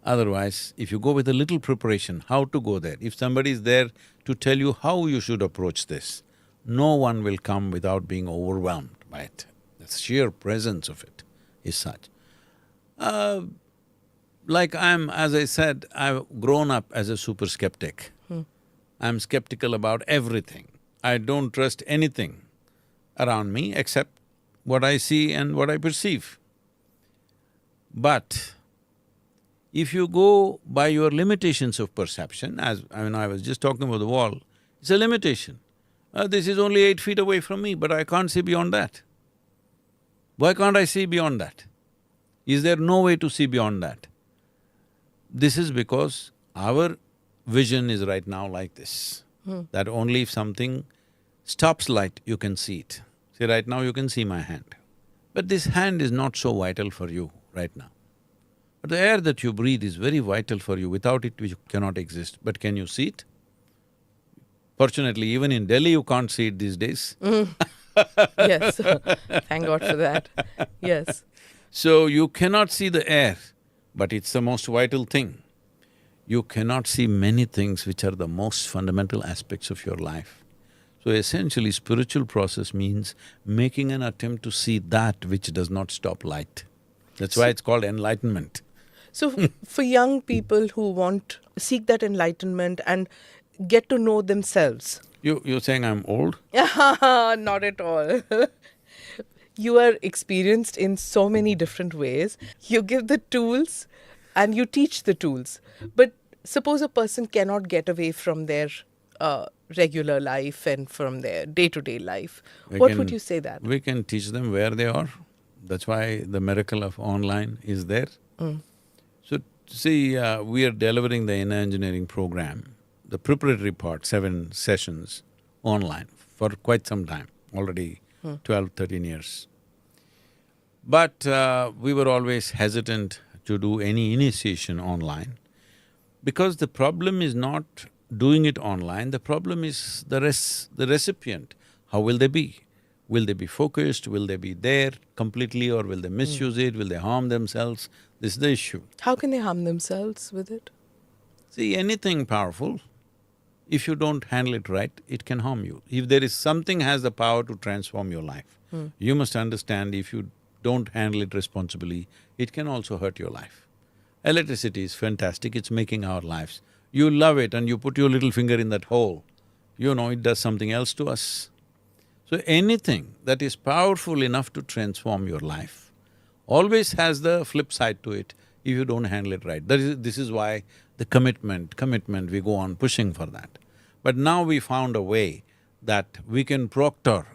Otherwise, if you go with a little preparation, how to go there, if somebody is there to tell you how you should approach this, no one will come without being overwhelmed by it. The sheer presence of it is such. As I said, I've grown up as a super skeptic. I'm skeptical about everything. I don't trust anything around me except what I see and what I perceive. But if you go by your limitations of perception, I was just talking about the wall, it's a limitation. This is only 8 feet away from me, but I can't see beyond that. Why can't I see beyond that? Is there no way to see beyond that? This is because our vision is right now like this, that only if something stops light, you can see it. See, right now you can see my hand. But this hand is not so vital for you right now. But the air that you breathe is very vital for you, without it you cannot exist. But can you see it? Fortunately, even in Delhi you can't see it these days. Yes. Thank God for that. Yes. So you cannot see the air, but it's the most vital thing. You cannot see many things which are the most fundamental aspects of your life. So essentially, spiritual process means making an attempt to see that which does not stop light. That's why it's called enlightenment. So for young people who seek that enlightenment and get to know themselves. You're saying I'm old? Not at all. You are experienced in so many different ways. You give the tools and you teach the tools. But suppose a person cannot get away from their regular life and from their day-to-day life. What would you say that? We can teach them where they are. That's why the miracle of online is there. So, see, we are delivering the inner engineering program, the preparatory part, 7 sessions online for quite some time, already 12, 13 years. But we were always hesitant to do any initiation online because the problem is not doing it online, the problem is the recipient. How will they be? Will they be focused? Will they be there completely, or will they misuse it? Will they harm themselves? This is the issue. How can they harm themselves with it? See, anything powerful, if you don't handle it right, it can harm you. If there is something has the power to transform your life, you must understand if you don't handle it responsibly, it can also hurt your life. Electricity is fantastic, it's making our lives. You love it and you put your little finger in that hole, you know it does something else to us. So anything that is powerful enough to transform your life always has the flip side to it if you don't handle it right. This is why the commitment, we go on pushing for that. But now we found a way that we can proctor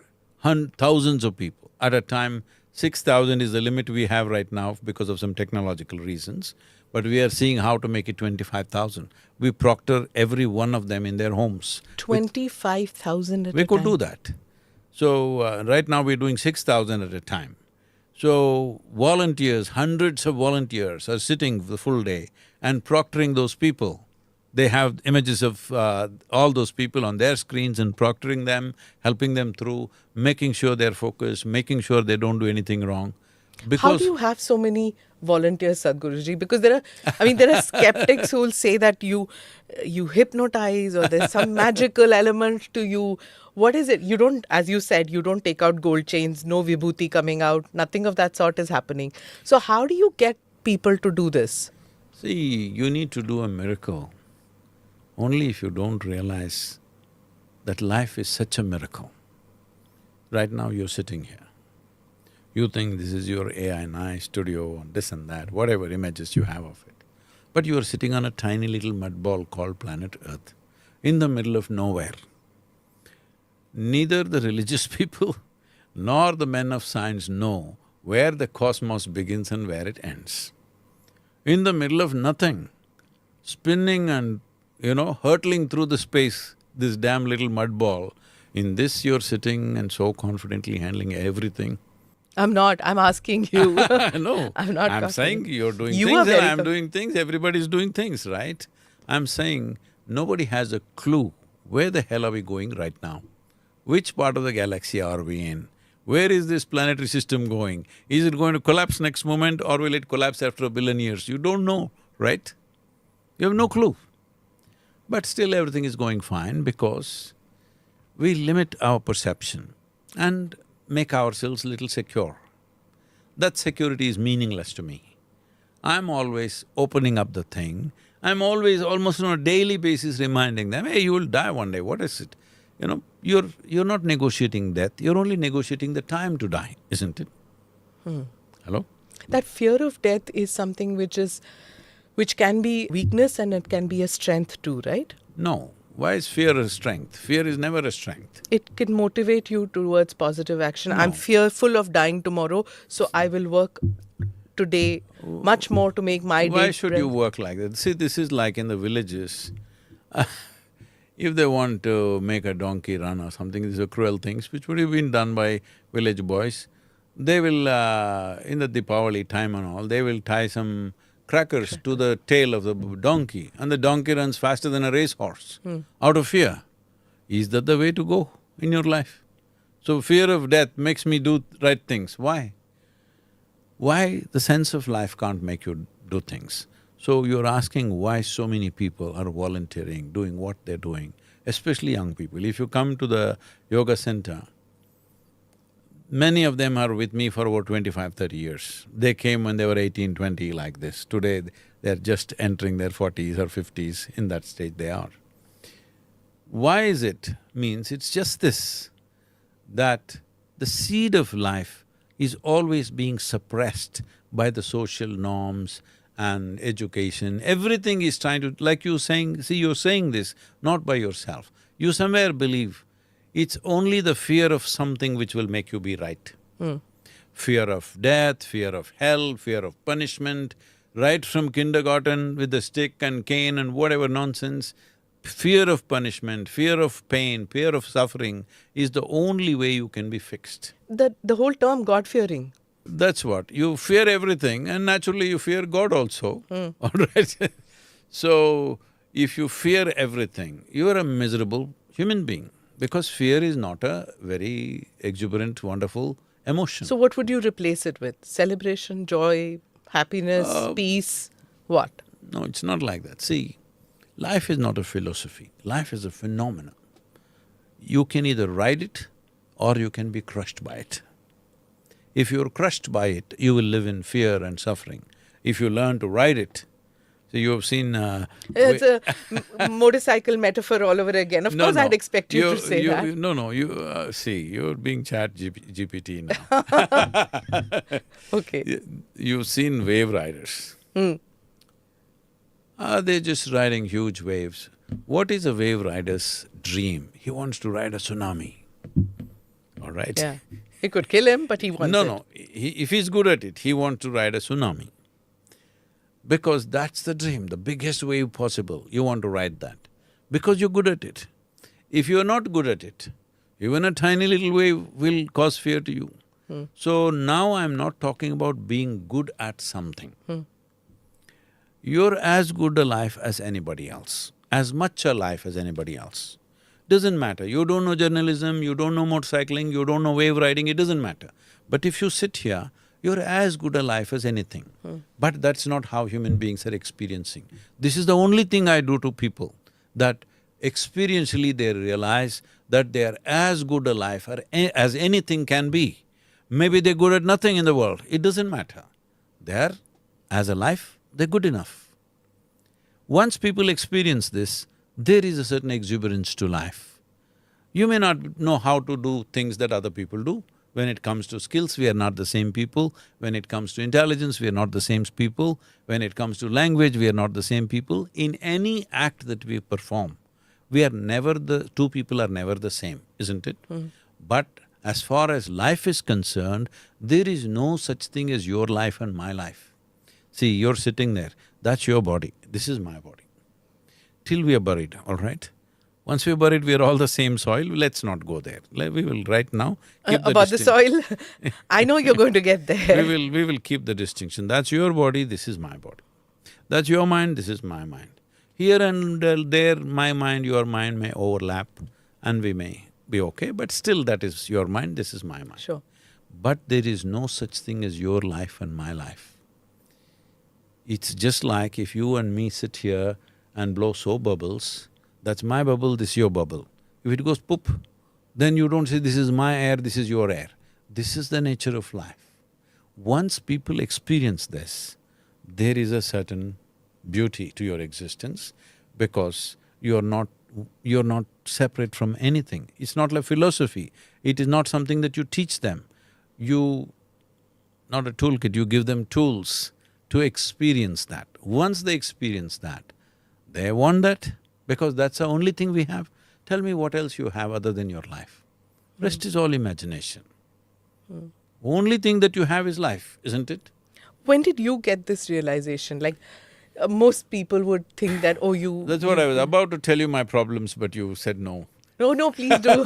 thousands of people. At a time, 6,000 is the limit we have right now because of some technological reasons, but we are seeing how to make it 25,000. We proctor every one of them in their homes. 25,000 at a time? We could do that. So, right now we're doing 6,000 at a time. So, volunteers, hundreds of volunteers are sitting the full day and proctoring those people. They have images of all those people on their screens and proctoring them, helping them through, making sure they're focused, making sure they don't do anything wrong. Because how do you have so many volunteers, Sadhguruji? Because there are skeptics who will say that you hypnotize or there's some magical element to you. What is it? You don't, as you said, you don't take out gold chains, no vibhuti coming out, nothing of that sort is happening. So how do you get people to do this? See, you need to do a miracle only if you don't realize that life is such a miracle. Right now you're sitting here. You think this is your AI studio, this and that, whatever images you have of it. But you are sitting on a tiny little mud ball called planet Earth, in the middle of nowhere. Neither the religious people nor the men of science know where the cosmos begins and where it ends. In the middle of nothing, spinning and, hurtling through the space, this damn little mud ball, in this you're sitting and so confidently handling everything. I'm not, I'm asking you. No, I'm not. I'm saying you're doing you things and I'm doing things, everybody's doing things, right? I'm saying nobody has a clue where the hell are we going right now? Which part of the galaxy are we in? Where is this planetary system going? Is it going to collapse next moment or will it collapse after 1 billion years? You don't know, right? You have no clue. But still everything is going fine because we limit our perception and make ourselves a little secure. That security is meaningless to me. I'm always opening up the thing, I'm always, almost on a daily basis reminding them, hey, you will die one day, what is it? You're not negotiating death, you're only negotiating the time to die, isn't it? Hello? That fear of death is something which can be weakness and it can be a strength too, right? No. Why is fear a strength? Fear is never a strength. It can motivate you towards positive action. No. I'm fearful of dying tomorrow, so I will work today much more to make my day. Why should you work like that? See, this is like in the villages. If they want to make a donkey run or something, these are cruel things which would have been done by village boys. They will, in the Deepavali time and all, they will tie some crackers to the tail of the donkey and the donkey runs faster than a racehorse out of fear. Is that the way to go in your life? So fear of death makes me do right things. Why? Why the sense of life can't make you do things? So you're asking why so many people are volunteering, doing what they're doing, especially young people. If you come to the yoga center, many of them are with me for over 25, 30 years. They came when they were 18, 20 like this. Today, they're just entering their 40s or 50s, in that stage they are. Why is it? Means it's just this, that the seed of life is always being suppressed by the social norms and education. Everything is trying to… like you're saying… see, you're saying this not by yourself. You somewhere believe it's only the fear of something which will make you be right. Fear of death, fear of hell, fear of punishment, right from kindergarten with the stick and cane and whatever nonsense. Fear of punishment, fear of pain, fear of suffering is the only way you can be fixed. The whole term God-fearing. That's what, you fear everything and naturally you fear God also, all right? So, if you fear everything, you are a miserable human being because fear is not a very exuberant, wonderful emotion. So what would you replace it with? Celebration, joy, happiness, peace, what? No, it's not like that. See, life is not a philosophy, life is a phenomenon. You can either ride it or you can be crushed by it. If you're crushed by it, you will live in fear and suffering. If you learn to ride it, so you have seen… It's a motorcycle metaphor all over again. Of course, I'd expect you to say that. See, you're being GPT now. Okay. You've seen wave riders. They're just riding huge waves. What is a wave rider's dream? He wants to ride a tsunami, all right? Yeah. It could kill him, but he wants it. No, if he's good at it, he wants to ride a tsunami. Because that's the dream, the biggest wave possible, you want to ride that. Because you're good at it. If you're not good at it, even a tiny little wave will cause fear to you. So now I'm not talking about being good at something. You're as good a life as anybody else, as much a life as anybody else. Doesn't matter, you don't know journalism, you don't know motorcycling, you don't know wave riding, it doesn't matter. But if you sit here, you're as good a life as anything. But that's not how human beings are experiencing. This is the only thing I do to people, that experientially they realize that they are as good a life as anything can be. Maybe they're good at nothing in the world, it doesn't matter. They're, as a life, they're good enough. Once people experience this, there is a certain exuberance to life. You may not know how to do things that other people do. When it comes to skills, we are not the same people. When it comes to intelligence, we are not the same people. When it comes to language, we are not the same people. In any act that we perform, we are never two people are never the same, isn't it? But as far as life is concerned, there is no such thing as your life and my life. See, you're sitting there, that's your body, this is my body. Till we are buried, all right? Once we are buried, we are all the same soil, let's not go there. We will right now keep the About the soil? I know you're going to get there. We will keep the distinction. That's your body, this is my body. That's your mind, this is my mind. Here and there, my mind, your mind may overlap and we may be okay, but still that is your mind, this is my mind. Sure. But there is no such thing as your life and my life. It's just like if you and me sit here and blow soap bubbles, that's my bubble, this is your bubble. If it goes poop, then you don't say, this is my air, this is your air. This is the nature of life. Once people experience this, there is a certain beauty to your existence because you're not separate from anything. It's not like philosophy, it is not something that you teach them. Not a toolkit, you give them tools to experience that. Once they experience that, they want that because that's the only thing we have. Tell me what else you have other than your life. Rest is all imagination. Only thing that you have is life, isn't it? When did you get this realization? Like, most people would think that, oh, you… That's what I was about to tell you my problems, but you said no. No, please do.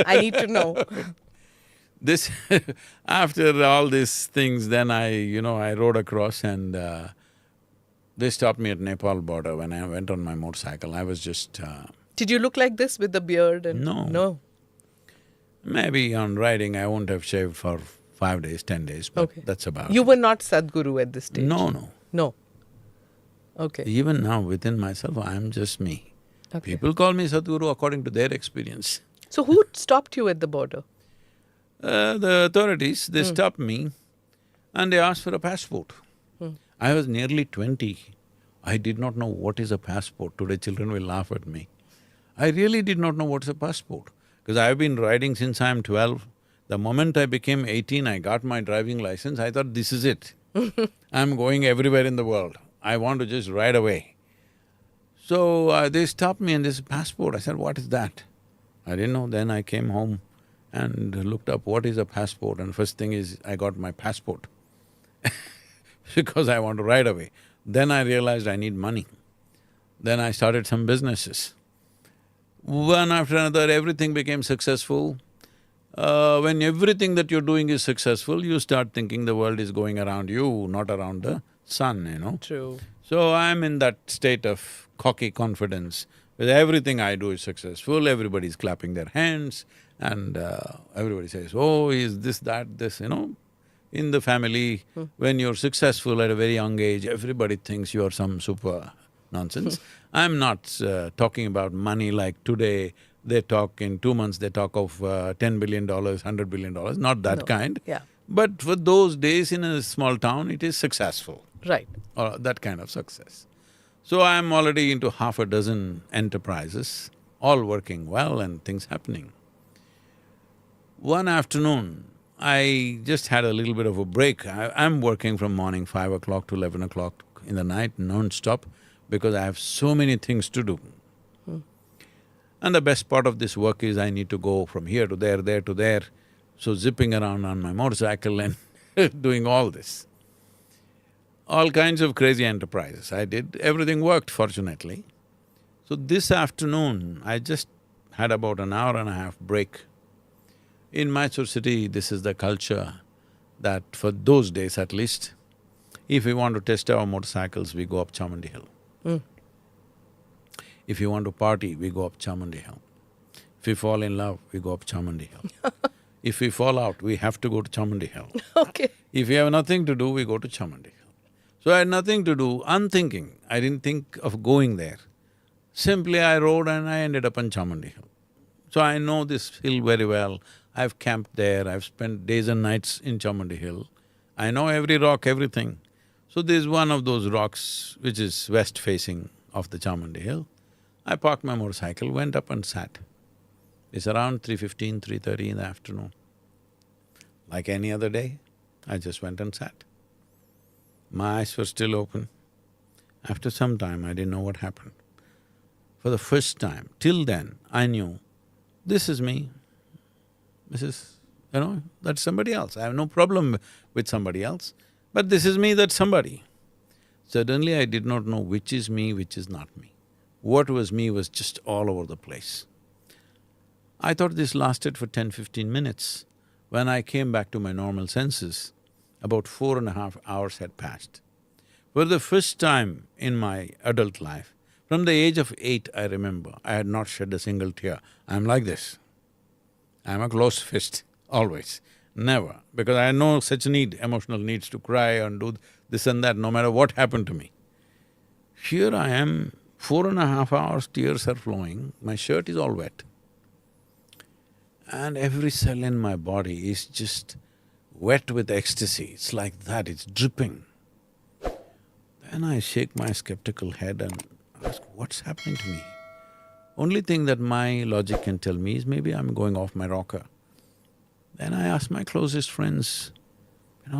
I need to know. This… after all these things, then I rode across and they stopped me at Nepal border when I went on my motorcycle. I was just… Did you look like this with the beard and… No. No. Maybe on riding I won't have shaved for 5 days, 10 days, but that's about You it. were not Sadhguru at this stage? No. No. Okay. Even now, within myself, I am just me. Okay. People call me Sadhguru according to their experience. So who stopped you at the border? The authorities, they stopped me and they asked for a passport. I was nearly 20. I did not know what is a passport. Today children will laugh at me. I really did not know what's a passport, because I've been riding since I'm 12. The moment I became 18, I got my driving license, I thought this is it. I'm going everywhere in the world. I want to just ride away. So they stopped me and they said, passport. I said, what is that? I didn't know. Then I came home and looked up what is a passport, and first thing is I got my passport because I want to ride away. Then I realized I need money. Then I started some businesses. One after another, everything became successful. When everything that you're doing is successful, you start thinking the world is going around you, not around the sun. True. So I'm in that state of cocky confidence, where everything I do is successful, everybody's clapping their hands, and everybody says, oh, is this, that, this. In the family, when you're successful at a very young age, everybody thinks you're some super nonsense. I'm not talking about money like today, they talk in 2 months, they talk of $10 billion, $100 billion, not that kind. Yeah. But for those days in a small town, it is successful. Right. Or that kind of success. So I'm already into half a dozen enterprises, all working well and things happening. One afternoon, I just had a little bit of a break. I'm working from morning 5 o'clock to 11 o'clock in the night, non-stop, because I have so many things to do. And the best part of this work is I need to go from here to there to there, so zipping around on my motorcycle and doing all this. All kinds of crazy enterprises I did, everything worked fortunately. So this afternoon, I just had about an hour and a half break. In Mysore city, this is the culture that for those days at least, if we want to test our motorcycles, we go up Chamundi Hill. If you want to party, we go up Chamundi Hill. If we fall in love, we go up Chamundi Hill. If we fall out, we have to go to Chamundi Hill. Okay. If we have nothing to do, we go to Chamundi Hill. So I had nothing to do, unthinking, I didn't think of going there. Simply I rode and I ended up on Chamundi Hill. So I know this hill very well, I've camped there, I've spent days and nights in Chamundi Hill. I know every rock, everything. So there's one of those rocks which is west-facing of the Chamundi Hill. I parked my motorcycle, went up and sat. It's around 3:15, 3:30 in the afternoon. Like any other day, I just went and sat. My eyes were still open. After some time, I didn't know what happened. For the first time, till then, I knew, this is me, this is, that's somebody else. I have no problem with somebody else, but this is me, that's somebody. Suddenly, I did not know which is me, which is not me. What was me was just all over the place. I thought this lasted for 10-15 minutes. When I came back to my normal senses, about 4.5 hours had passed. For the first time in my adult life, from the age of 8, I remember, I had not shed a single tear. I'm like this. I'm a closed fist, always, never, because I had no such need, emotional needs to cry and do this and that, no matter what happened to me. Here I am, 4.5 hours, tears are flowing, my shirt is all wet. And every cell in my body is just wet with ecstasy, it's like that, it's dripping. Then I shake my skeptical head and ask, what's happening to me? Only thing that my logic can tell me is maybe I'm going off my rocker. Then I ask my closest friends,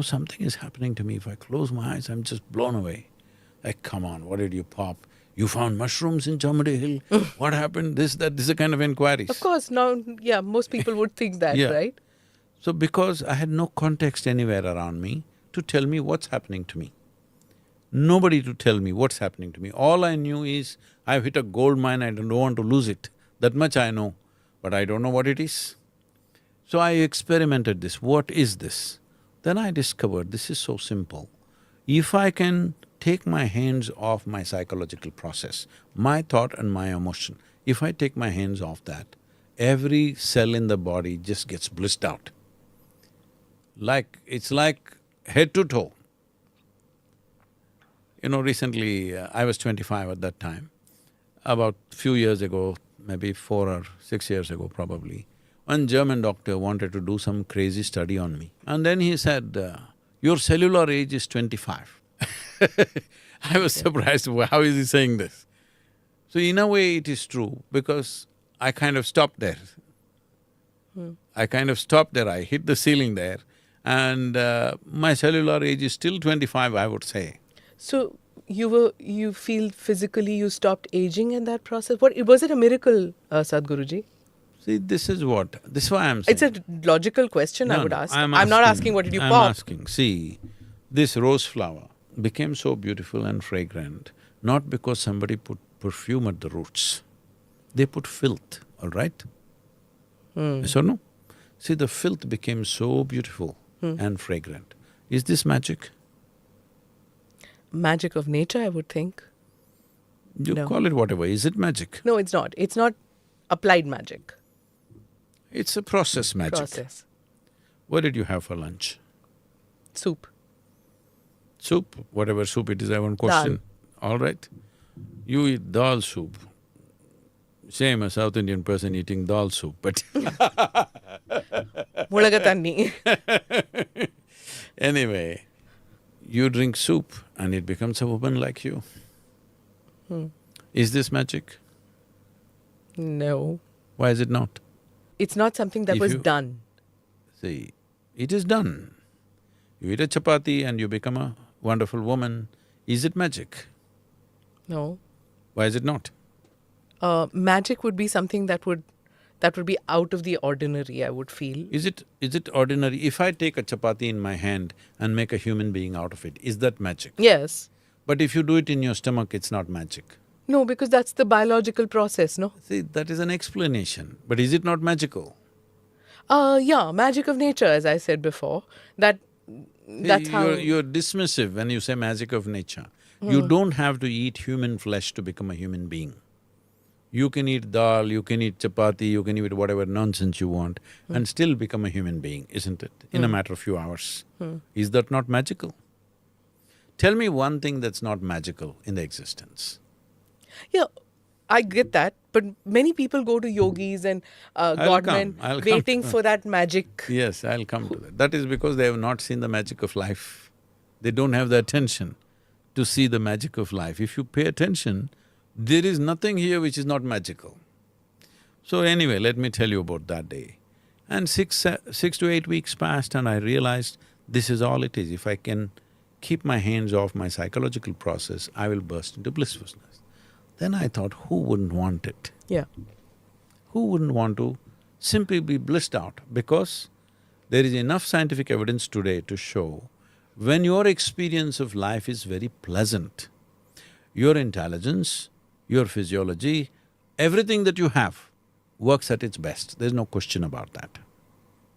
something is happening to me, if I close my eyes, I'm just blown away. Like, come on, what did you pop? You found mushrooms in Chamundi Hill? What happened? This, that, this is a kind of inquiries. Of course, now, yeah, most people would think that, Yeah. right? So because I had no context anywhere around me to tell me what's happening to me. Nobody to tell me what's happening to me. All I knew is, I've hit a gold mine, I don't want to lose it. That much I know, but I don't know what it is. So I experimented this, what is this? Then I discovered this is so simple. If I can take my hands off my psychological process, my thought and my emotion, if I take my hands off that, every cell in the body just gets blissed out. It's like head to toe. Recently, I was 25 at that time. About few years ago, maybe 4 or 6 years ago probably, one German doctor wanted to do some crazy study on me. And then he said, your cellular age is 25. I was surprised, how is he saying this? So in a way it is true, because I kind of stopped there. I kind of stopped there, I hit the ceiling there, and my cellular age is still 25, I would say. So you feel physically you stopped aging in that process? Was it a miracle, Sadhguruji? See, this is why I'm saying. It's a logical question, I would ask. I'm not asking what did you I'm pop. asking, see, this rose flower became so beautiful and fragrant not because somebody put perfume at the roots. They put filth, all right? Yes or no? See, the filth became so beautiful and fragrant. Is this magic? Magic of nature, I would think. You No. call it whatever, is it magic? No, it's not. It's not applied magic. It's a process magic. Process. What did you have for lunch? Soup. Soup, whatever soup it is, I won't question. All right. You eat dal soup. Same a South Indian person eating dal soup, but Mulagatanni. anyway, you drink soup and it becomes a woman like you. Is this magic? No. Why is it not? It's not something that If was you- done. See, it is done. You eat a chapati and you become a wonderful woman. Is it magic? No. Why is it not? Magic would be something that would be out of the ordinary, I would feel. Is it ordinary? If I take a chapati in my hand and make a human being out of it, is that magic? Yes. But if you do it in your stomach, it's not magic. No, because that's the biological process, no? See, that is an explanation, but is it not magical? Yeah, magic of nature, as I said before. That's how… You're dismissive when you say magic of nature. You don't have to eat human flesh to become a human being. You can eat dal, you can eat chapati, you can eat whatever nonsense you want and still become a human being, isn't it? In a matter of few hours. Is that not magical? Tell me one thing that's not magical in the existence. Yeah, I get that, but many people go to yogis and godmen I'll come. waiting for that magic. Yes, I'll come to that. That is because they have not seen the magic of life. They don't have the attention to see the magic of life. If you pay attention, there is nothing here which is not magical. So anyway, let me tell you about that day. And 6 to 8 weeks passed and I realized this is all it is. If I can keep my hands off my psychological process, I will burst into blissfulness. Then I thought, who wouldn't want it? Yeah. Who wouldn't want to simply be blissed out? Because there is enough scientific evidence today to show when your experience of life is very pleasant, your intelligence, your physiology, everything that you have works at its best. There's no question about that.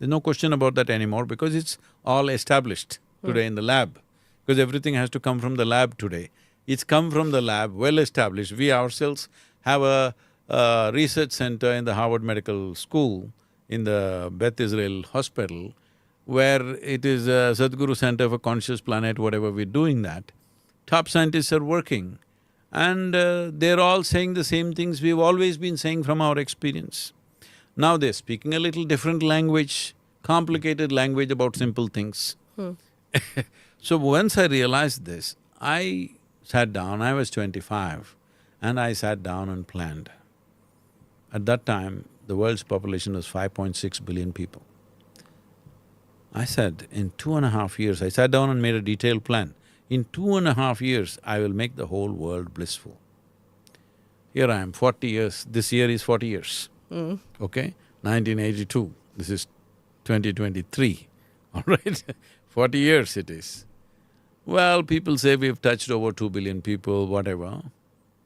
There's no question about that anymore because it's all established today in the lab. Because everything has to come from the lab today. It's come from the lab, well established. We ourselves have a research center in the Harvard Medical School, in the Beth Israel Hospital, where it is a Sadhguru Center for Conscious Planet, whatever we're doing that. Top scientists are working and they're all saying the same things we've always been saying from our experience. Now they're speaking a little different language, complicated language about simple things. So once I realized this, I sat down, I was 25, and I sat down and planned. At that time, the world's population was 5.6 billion people. I said, in 2.5 years, I sat down and made a detailed plan. In 2.5 years, I will make the whole world blissful. Here I am, 40 years, this year is 40 years, okay? 1982, this is 2023, all right? 40 years it is. Well, people say we've touched over 2 billion people, whatever,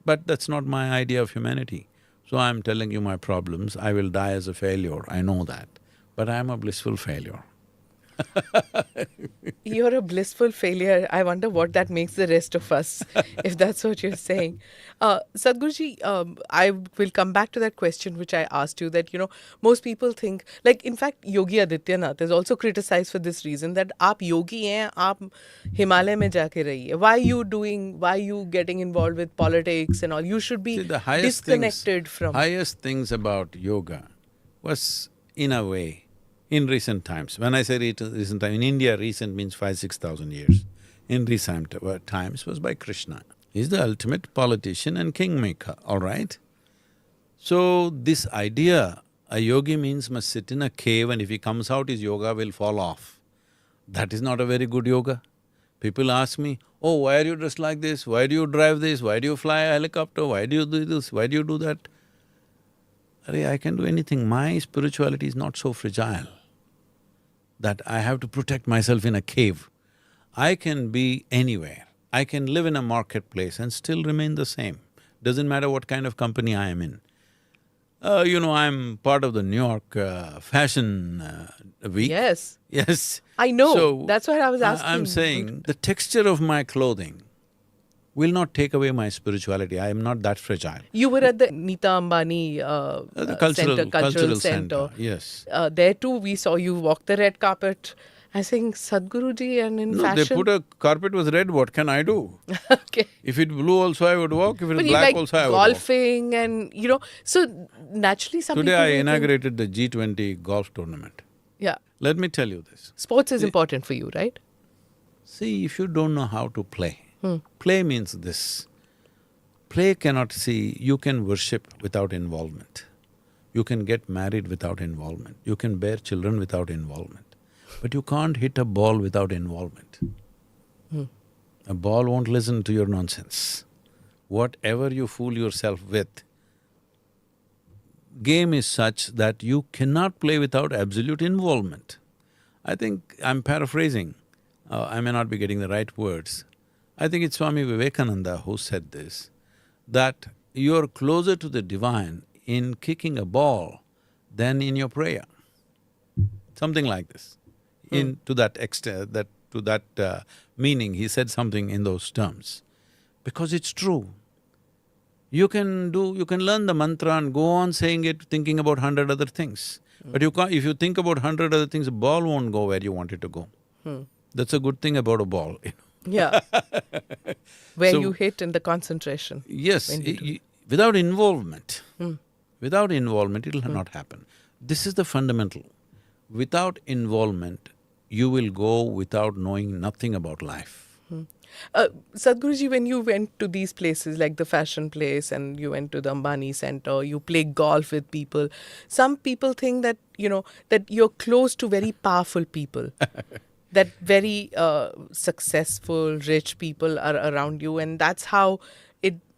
but that's not my idea of humanity. So I'm telling you my problems, I will die as a failure, I know that, but I'm a blissful failure. You're a blissful failure. I wonder what that makes the rest of us, if that's what you're saying. Sadhguruji, I will come back to that question which I asked you, that, most people think, like, in fact, Yogi Adityanath is also criticized for this reason, that aap yogi hain, aap Himalaya mein jaake rahiye. Why are you getting involved with politics and all? You should be disconnected from... Highest things about yoga was, in a way, in recent times. When I say recent time, in India, recent means 5,000–6,000 years. In recent times was by Krishna. He's the ultimate politician and kingmaker, all right? So this idea, a yogi means must sit in a cave and if he comes out, his yoga will fall off. That is not a very good yoga. People ask me, oh, why are you dressed like this? Why do you drive this? Why do you fly a helicopter? Why do you do this? Why do you do that? Arey, I can do anything. My spirituality is not so fragile that I have to protect myself in a cave. I can be anywhere. I can live in a marketplace and still remain the same. Doesn't matter what kind of company I am in. I'm part of the New York Fashion Week. Yes. Yes. I know. So, that's what I was asking. I'm saying the texture of my clothing will not take away my spirituality. I am not that fragile. You were at the Nita Ambani The cultural center. Yes. There too, we saw you walk the red carpet. I think Sadhguruji, and in fashion... they put a carpet was red, what can I do? Okay. If it blue also I would walk, if it But black also I would walk. golfing and, so naturally some Today people... I inaugurated the G20 golf tournament. Yeah. Let me tell you this. Sports is important for you, right? See, if you don't know how to play, play means this. Play cannot see, you can worship without involvement. You can get married without involvement. You can bear children without involvement. But you can't hit a ball without involvement. A ball won't listen to your nonsense. Whatever you fool yourself with, game is such that you cannot play without absolute involvement. I think I'm paraphrasing, I may not be getting the right words. I think it's Swami Vivekananda who said this, that you're closer to the divine in kicking a ball than in your prayer. Something like this. To that extent, to that meaning, he said something in those terms. Because it's true. You can learn the mantra and go on saying it, thinking about 100 other things. But you can't… if you think about 100 other things, the ball won't go where you want it to go. That's a good thing about a ball, Yeah. Where you hit in the concentration. Yes, without involvement, it'll not happen. This is the fundamental. Without involvement, you will go without knowing nothing about life. Sadhguruji, when you went to these places like the fashion place and you went to the Ambani Center, you play golf with people, some people think that, that you're close to very powerful people. That very successful, rich people are around you, and that's how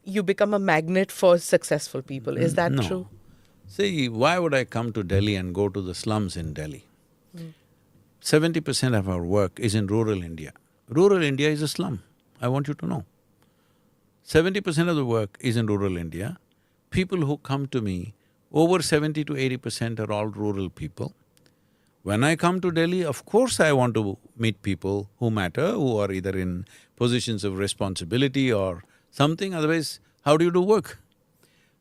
you become a magnet for successful people. Is that true? See, why would I come to Delhi and go to the slums in Delhi? 70% of our work is in rural India. Rural India is a slum, I want you to know. 70% of the work is in rural India. People who come to me, over 70 to 80% are all rural people. When I come to Delhi, of course I want to meet people who matter, who are either in positions of responsibility or something, otherwise how do you do work?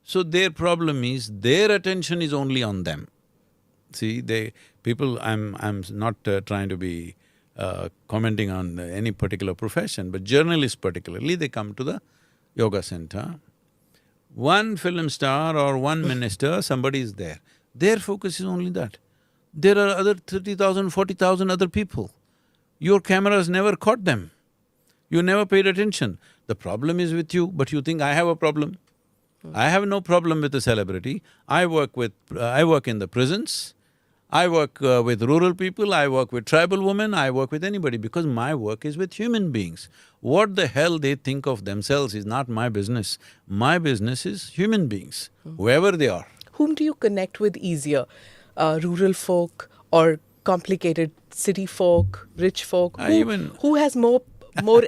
So their problem is, their attention is only on them. See, I'm not trying to be commenting on any particular profession, but journalists particularly, they come to the yoga center. One film star or one minister, somebody is there. Their focus is only that. There are other 30,000, 40,000 other people. Your cameras never caught them. You never paid attention. The problem is with you, but you think I have a problem. I have no problem with a celebrity. I work in the prisons, I work with rural people, I work with tribal women, I work with anybody because my work is with human beings. What the hell they think of themselves is not my business. My business is human beings, whoever they are. Whom do you connect with easier? Rural folk or complicated city folk, rich folk? Who has more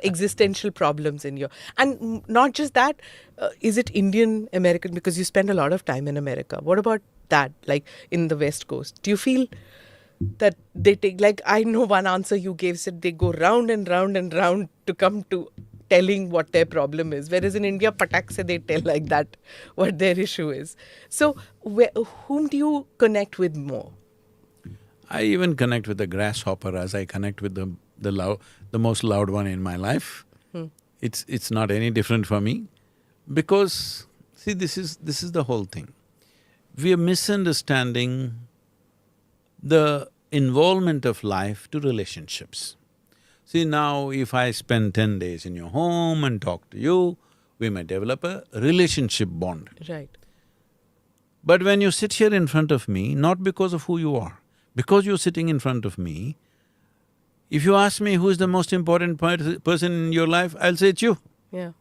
existential problems in your… And not just that, is it Indian, American? Because you spend a lot of time in America. What about that, like in the West Coast? Do you feel that they take, like I know one answer you gave said they go round and round and round to come to telling what their problem is. Whereas in India, patak se they tell like that what their issue is. So whom do you connect with more? I even connect with the grasshopper as I connect with the most loud one in my life. It's not any different for me, because see, this is the whole thing. We are misunderstanding the involvement of life to relationships. See, now if I spend 10 days in your home and talk to you, we may develop a relationship bond. Right. But when you sit here in front of me, not because of who you are, because you're sitting in front of me, if you ask me who is the most important person in your life, I'll say it's you. Yeah.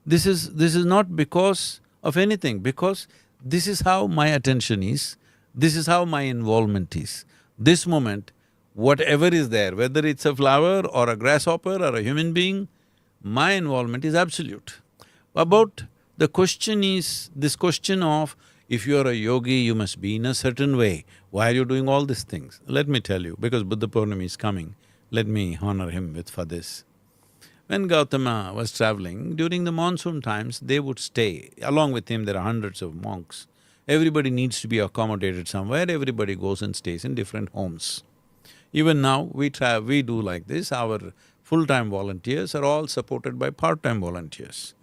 This is not because of anything, because this is how my attention is, this is how my involvement is. This moment, whatever is there, whether it's a flower or a grasshopper or a human being, my involvement is absolute. About the question is, this question of, if you're a yogi, you must be in a certain way. Why are you doing all these things? Let me tell you, because Buddha Purnami is coming, let me honor him for this. When Gautama was traveling, during the monsoon times, they would stay. Along with him, there are hundreds of monks. Everybody needs to be accommodated somewhere, everybody goes and stays in different homes. Even now, we do like this, our full-time volunteers are all supported by part-time volunteers.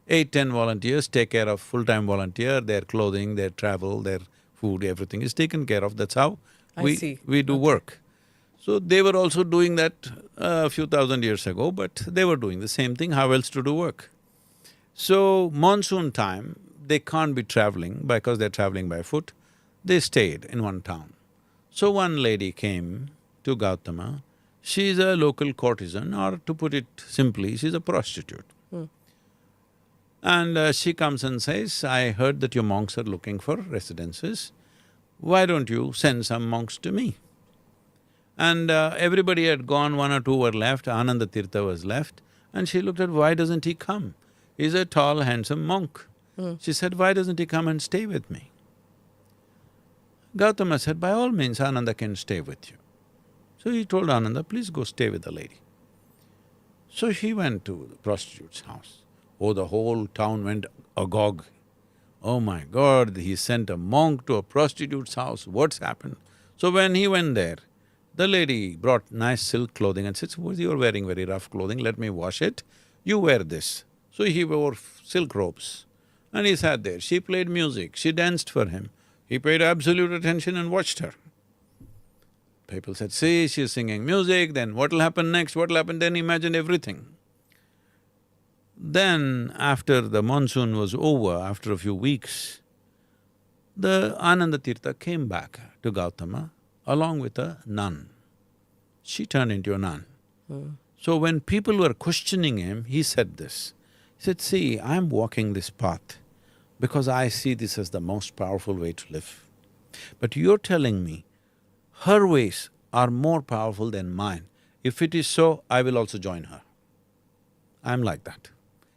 8, 10 volunteers take care of full-time volunteer, their clothing, their travel, their food, everything is taken care of, that's how we do work. So they were also doing that a few thousand years ago, but they were doing the same thing, how else to do work? So monsoon time, they can't be traveling because they're traveling by foot, they stayed in one town. So one lady came to Gautama, she's a local courtesan, or to put it simply, she's a prostitute. And she comes and says, I heard that your monks are looking for residences, why don't you send some monks to me? And everybody had gone, 1 or 2 were left, Ananda Tirtha was left, and she looked at, why doesn't he come? He's a tall, handsome monk. She said, why doesn't he come and stay with me? Gautama said, by all means, Ananda can stay with you. So he told Ananda, please go stay with the lady. So he went to the prostitute's house. Oh, the whole town went agog. Oh my God, he sent a monk to a prostitute's house, what's happened? So when he went there, the lady brought nice silk clothing and said, suppose you're wearing very rough clothing, let me wash it, you wear this. So he wore silk robes and he sat there. She played music, she danced for him. He paid absolute attention and watched her. People said, see, she's singing music, then what'll happen next, what'll happen, then imagine everything. Then after the monsoon was over, after a few weeks, the Ananda Tirtha came back to Gautama along with a nun. She turned into a nun. So when people were questioning him, he said this. He said, see, I'm walking this path because I see this as the most powerful way to live. But you're telling me her ways are more powerful than mine. If it is so, I will also join her. I'm like that.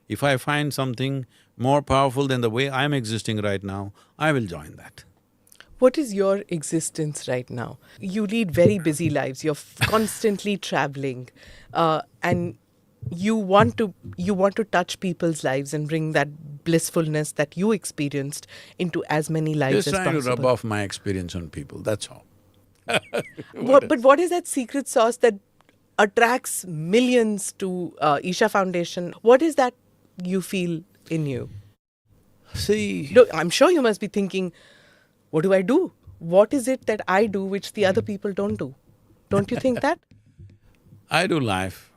If I find something more powerful than the way I'm existing right now, I will join that. What is your existence right now? You lead very busy lives, you're constantly traveling, and you want to touch people's lives and bring that blissfulness that you experienced into as many lives as possible. Just trying to rub off my experience on people, that's all. But what is that secret sauce that attracts millions to Isha Foundation? What is that you feel in you? See… No, I'm sure you must be thinking, what do I do? What is it that I do which the other people don't do? Don't you think that? I do life,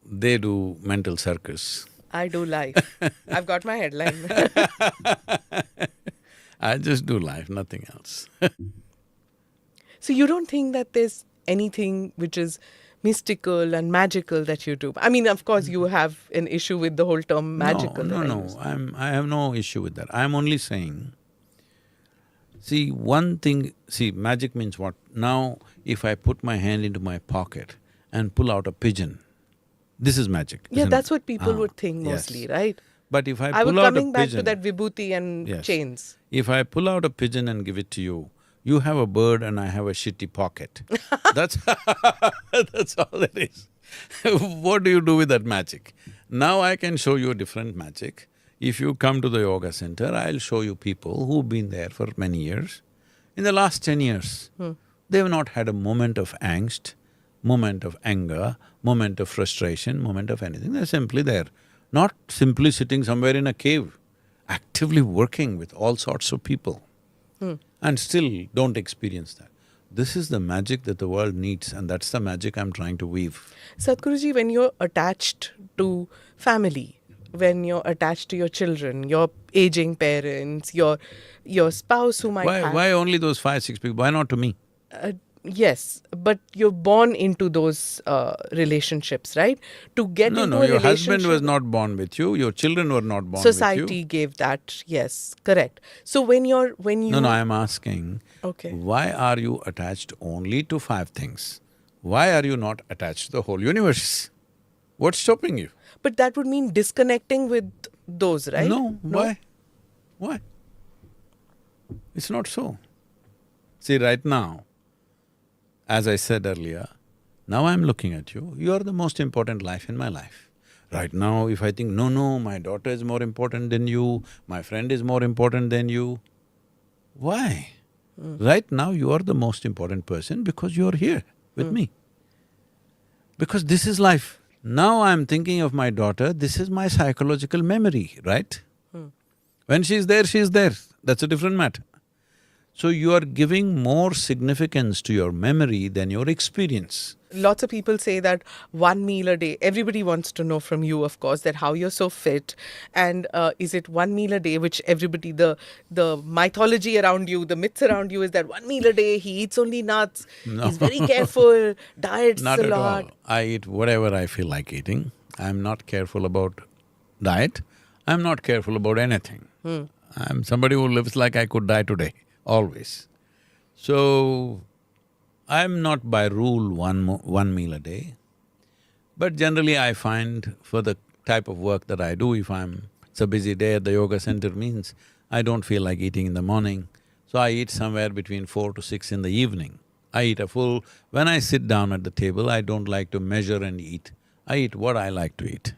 they do mental circus. I do life. I've got my headline. I just do life, nothing else. So you don't think that there's anything which is mystical and magical that you do? I mean, of course, you have an issue with the whole term magical. No, I have no issue with that. I'm only saying, see, one thing… see, magic means what? Now, if I put my hand into my pocket and pull out a pigeon, this is magic, Yeah, isn't that's it? what people would think mostly, yes. right? But if I I was pull out a coming back to pigeon… that vibhuti and Yes. chains. If I pull out a pigeon and give it to you, You have a bird and I have a shitty pocket. That's that's all it is. What do you do with that magic? Now I can show you a different magic. If you come to the yoga center, I'll show you people who've been there for many years. In the last 10 years, they've not had a moment of angst, moment of anger, moment of frustration, moment of anything. They're simply there, not simply sitting somewhere in a cave, actively working with all sorts of people and still don't experience that. This is the magic that the world needs, and that's the magic I'm trying to weave. Sadhguruji, when you're attached to family, when you're attached to your children, your aging parents, your spouse who might have… Why only those 5, 6 people? Why not to me? Yes, but you're born into those relationships, right? To get into a your relationship… husband was not born with you, your children were not born with you. Society gave that, yes, correct. So when you… No, I'm asking, Okay. why are you attached only to 5 things? Why are you not attached to the whole universe? What's stopping you? But that would mean disconnecting with those, right? No, why? Why? It's not so. See, right now, as I said earlier, now I'm looking at you, you are the most important life in my life. Right now, if I think, no, my daughter is more important than you, my friend is more important than you, why? Right now, you are the most important person because you're here with me. Because this is life. Now I'm thinking of my daughter, this is my psychological memory, right? When she's there, that's a different matter. So you are giving more significance to your memory than your experience. Lots of people say that 1 meal a day, everybody wants to know from you, of course, that how you're so fit, and is it 1 meal a day, which everybody… the mythology around you, the myths around you is that 1 meal a day, he eats only nuts, he's very careful, diets Not a at lot. all. I eat whatever I feel like eating. I'm not careful about diet. I'm not careful about anything. I'm somebody who lives like I could die today, always. So, I'm not by rule one meal a day, but generally I find for the type of work that I do, it's a busy day at the yoga center means I don't feel like eating in the morning, so I eat somewhere between 4 to 6 in the evening. I eat a full… When I sit down at the table, I don't like to measure and eat. I eat what I like to eat.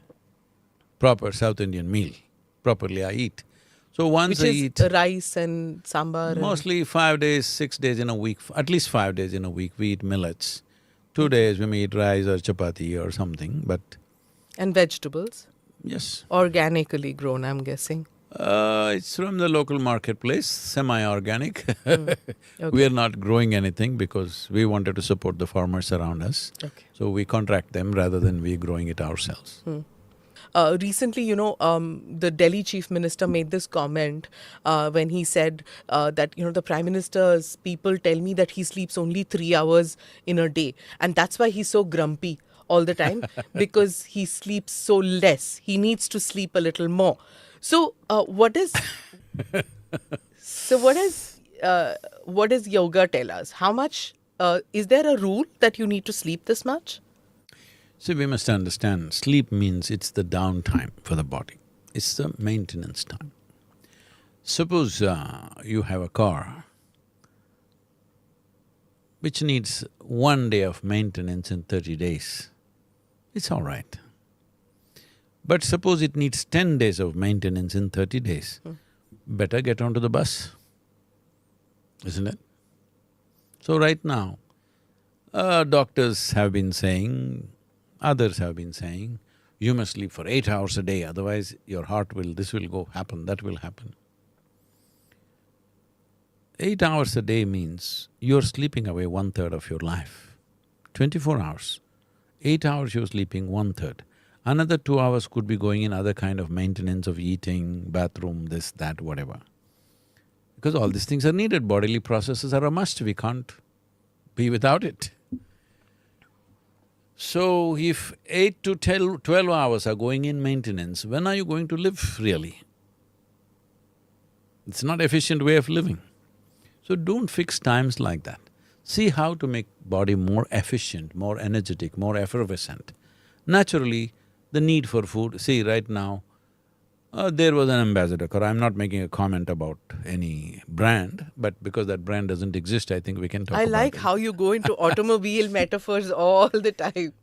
Proper South Indian meal, properly I eat. So once I eat… Which is rice and sambar and… Mostly 5 days, 6 days in a week, at least 5 days in a week, we eat millets. 2 days we may eat rice or chapati or something, but… And vegetables? Yes. Organically grown, I'm guessing. It's from the local marketplace, semi-organic. We are not growing anything because we wanted to support the farmers around us. Okay. So we contract them rather than we growing it ourselves. Recently, the Delhi Chief Minister made this comment when he said that, the Prime Minister's people tell me that he sleeps only 3 hours in a day. And that's why he's so grumpy all the time, because he sleeps so less. He needs to sleep a little more. So, what does yoga tell us? How much… is there a rule that you need to sleep this much? See, we must understand, sleep means it's the downtime for the body. It's the maintenance time. Suppose you have a car which needs 1 day of maintenance in 30 days, it's all right. But suppose it needs 10 days of maintenance in 30 days, better get onto the bus, isn't it? So right now, doctors have been saying, others have been saying, you must sleep for 8 hours a day, otherwise your heart will… this will go happen, that will happen. 8 hours a day means you're sleeping away 1/3 of your life. 24 hours, 8 hours you're sleeping 1/3. Another 2 hours could be going in other kind of maintenance of eating, bathroom, this, that, whatever. Because all these things are needed, bodily processes are a must, we can't be without it. So, if 8 to 12 hours are going in maintenance, when are you going to live really? It's not efficient way of living. So don't fix times like that. See how to make body more efficient, more energetic, more effervescent. Naturally, the need for food… See, right now, There was an ambassador car. I'm not making a comment about any brand, but because that brand doesn't exist, I think we can talk I about like it. how you go into automobile metaphors all the time.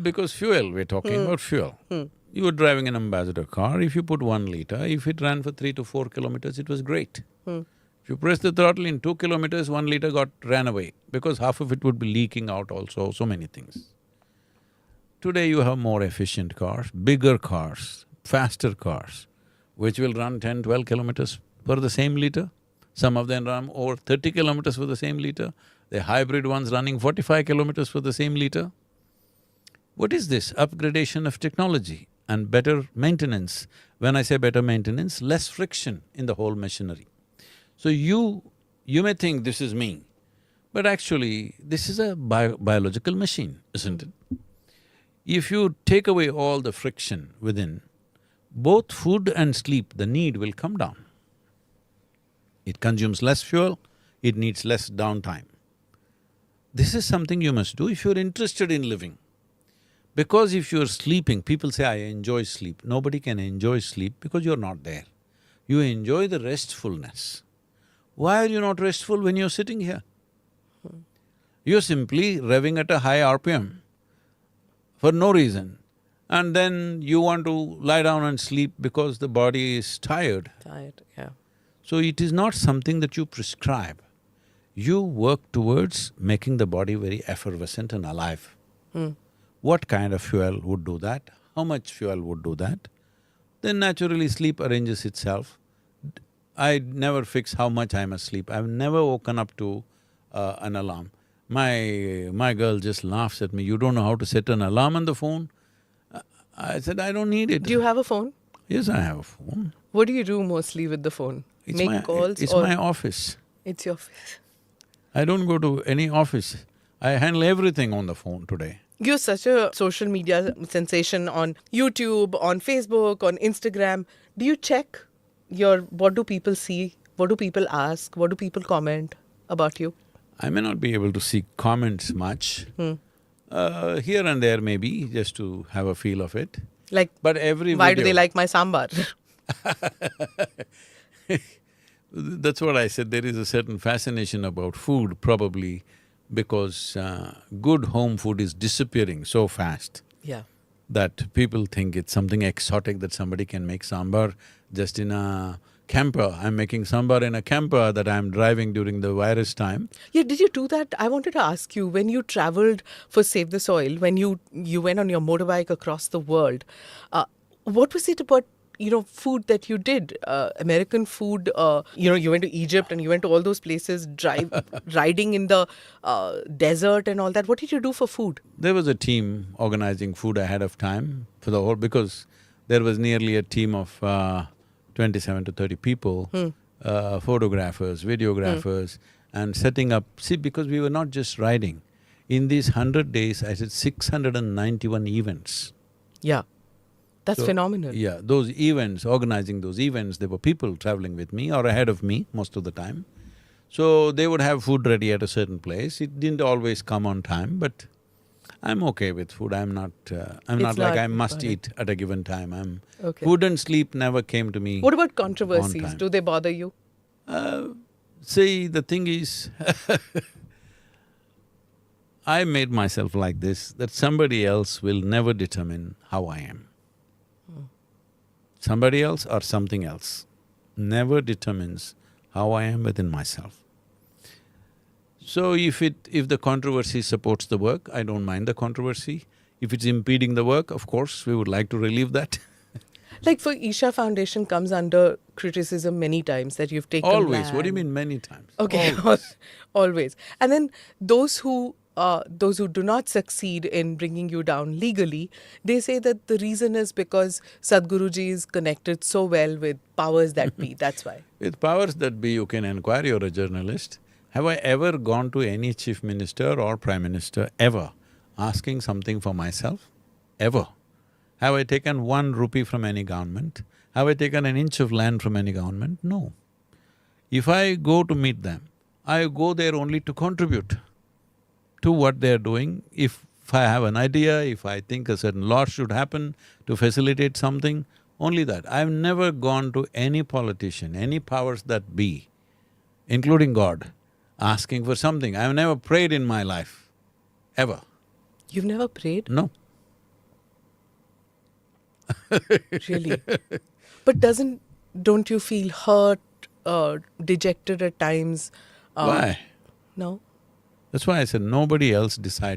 Because fuel, we're talking about fuel. You were driving an ambassador car, if you put 1 liter, if it ran for 3 to 4 kilometers, it was great. If you press the throttle in 2 kilometers, 1 liter ran away, because half of it would be leaking out also, so many things. Today you have more efficient cars, bigger cars, faster cars, which will run 10, 12 kilometers for the same liter. Some of them run over 30 kilometers for the same liter. The hybrid ones running 45 kilometers for the same liter. What is this? Upgradation of technology and better maintenance. When I say better maintenance, less friction in the whole machinery. So you may think this is me, but actually this is a biological machine, isn't it? If you take away all the friction within, both food and sleep, the need will come down. It consumes less fuel, it needs less downtime. This is something you must do if you're interested in living. Because if you're sleeping, people say, I enjoy sleep. Nobody can enjoy sleep because you're not there. You enjoy the restfulness. Why are you not restful when you're sitting here? You're simply revving at a high RPM for no reason, and then you want to lie down and sleep because the body is tired. Yeah. So it is not something that you prescribe. You work towards making the body very effervescent and alive. What kind of fuel would do that? How much fuel would do that? Then naturally sleep arranges itself. I never fix how much I must sleep. I've never woken up to an alarm. My girl just laughs at me, you don't know how to set an alarm on the phone? I said, I don't need it. Do you have a phone? Yes, I have a phone. What do you do mostly with the phone? Make calls It's or… my office. It's your office. I don't go to any office. I handle everything on the phone today. You're such a social media sensation on YouTube, on Facebook, on Instagram. Do you check what do people see? What do people ask? What do people comment about you? I may not be able to see comments much. Here and there maybe, just to have a feel of it. Like, but every why video… do they like my sambar? That's what I said, there is a certain fascination about food, probably because good home food is disappearing so fast. Yeah. That people think it's something exotic that somebody can make sambar just in a camper. I'm making sambar in a camper that I'm driving during the virus time. Yeah, did you do that? I wanted to ask you, when you traveled for Save the Soil, when you went on your motorbike across the world, what was it about, food that you did? American food, you went to Egypt and you went to all those places, riding in the desert and all that. What did you do for food? There was a team organizing food ahead of time for the whole… because there was nearly a team of 27 to 30 people, photographers, videographers, and setting up… See, because we were not just riding. In these 100 days, I said 691 events. Yeah. That's phenomenal. Yeah, those events, organizing those events, there were people traveling with me or ahead of me most of the time. So they would have food ready at a certain place. It didn't always come on time, but I'm okay with food. I'm not like I must eat at a given time. Okay. Food and sleep never came to me. What about controversies? On time. Do they bother you? See, the thing is I made myself like this, that somebody else will never determine how I am. Somebody else or something else never determines how I am within myself. So if the controversy supports the work, I don't mind the controversy. If it's impeding the work, of course, we would like to relieve that. Like for Isha Foundation comes under criticism many times that you've taken Always. land. What do you mean many times? Okay, always. And then those who do not succeed in bringing you down legally, they say that the reason is because Sadhguruji is connected so well with powers that be, that's why. With powers that be, you can inquire, you're a journalist. Have I ever gone to any chief minister or prime minister, ever, asking something for myself? Ever? Have I taken 1 rupee from any government? Have I taken an inch of land from any government? No. If I go to meet them, I go there only to contribute to what they're doing. If I have an idea, if I think a certain law should happen to facilitate something, Only that. I've never gone to any politician, any powers that be, including God, asking for something. I've never prayed in my life, ever. You've never prayed? No. Really? But don't you feel hurt, dejected at times? Why? No? That's why I said nobody else decides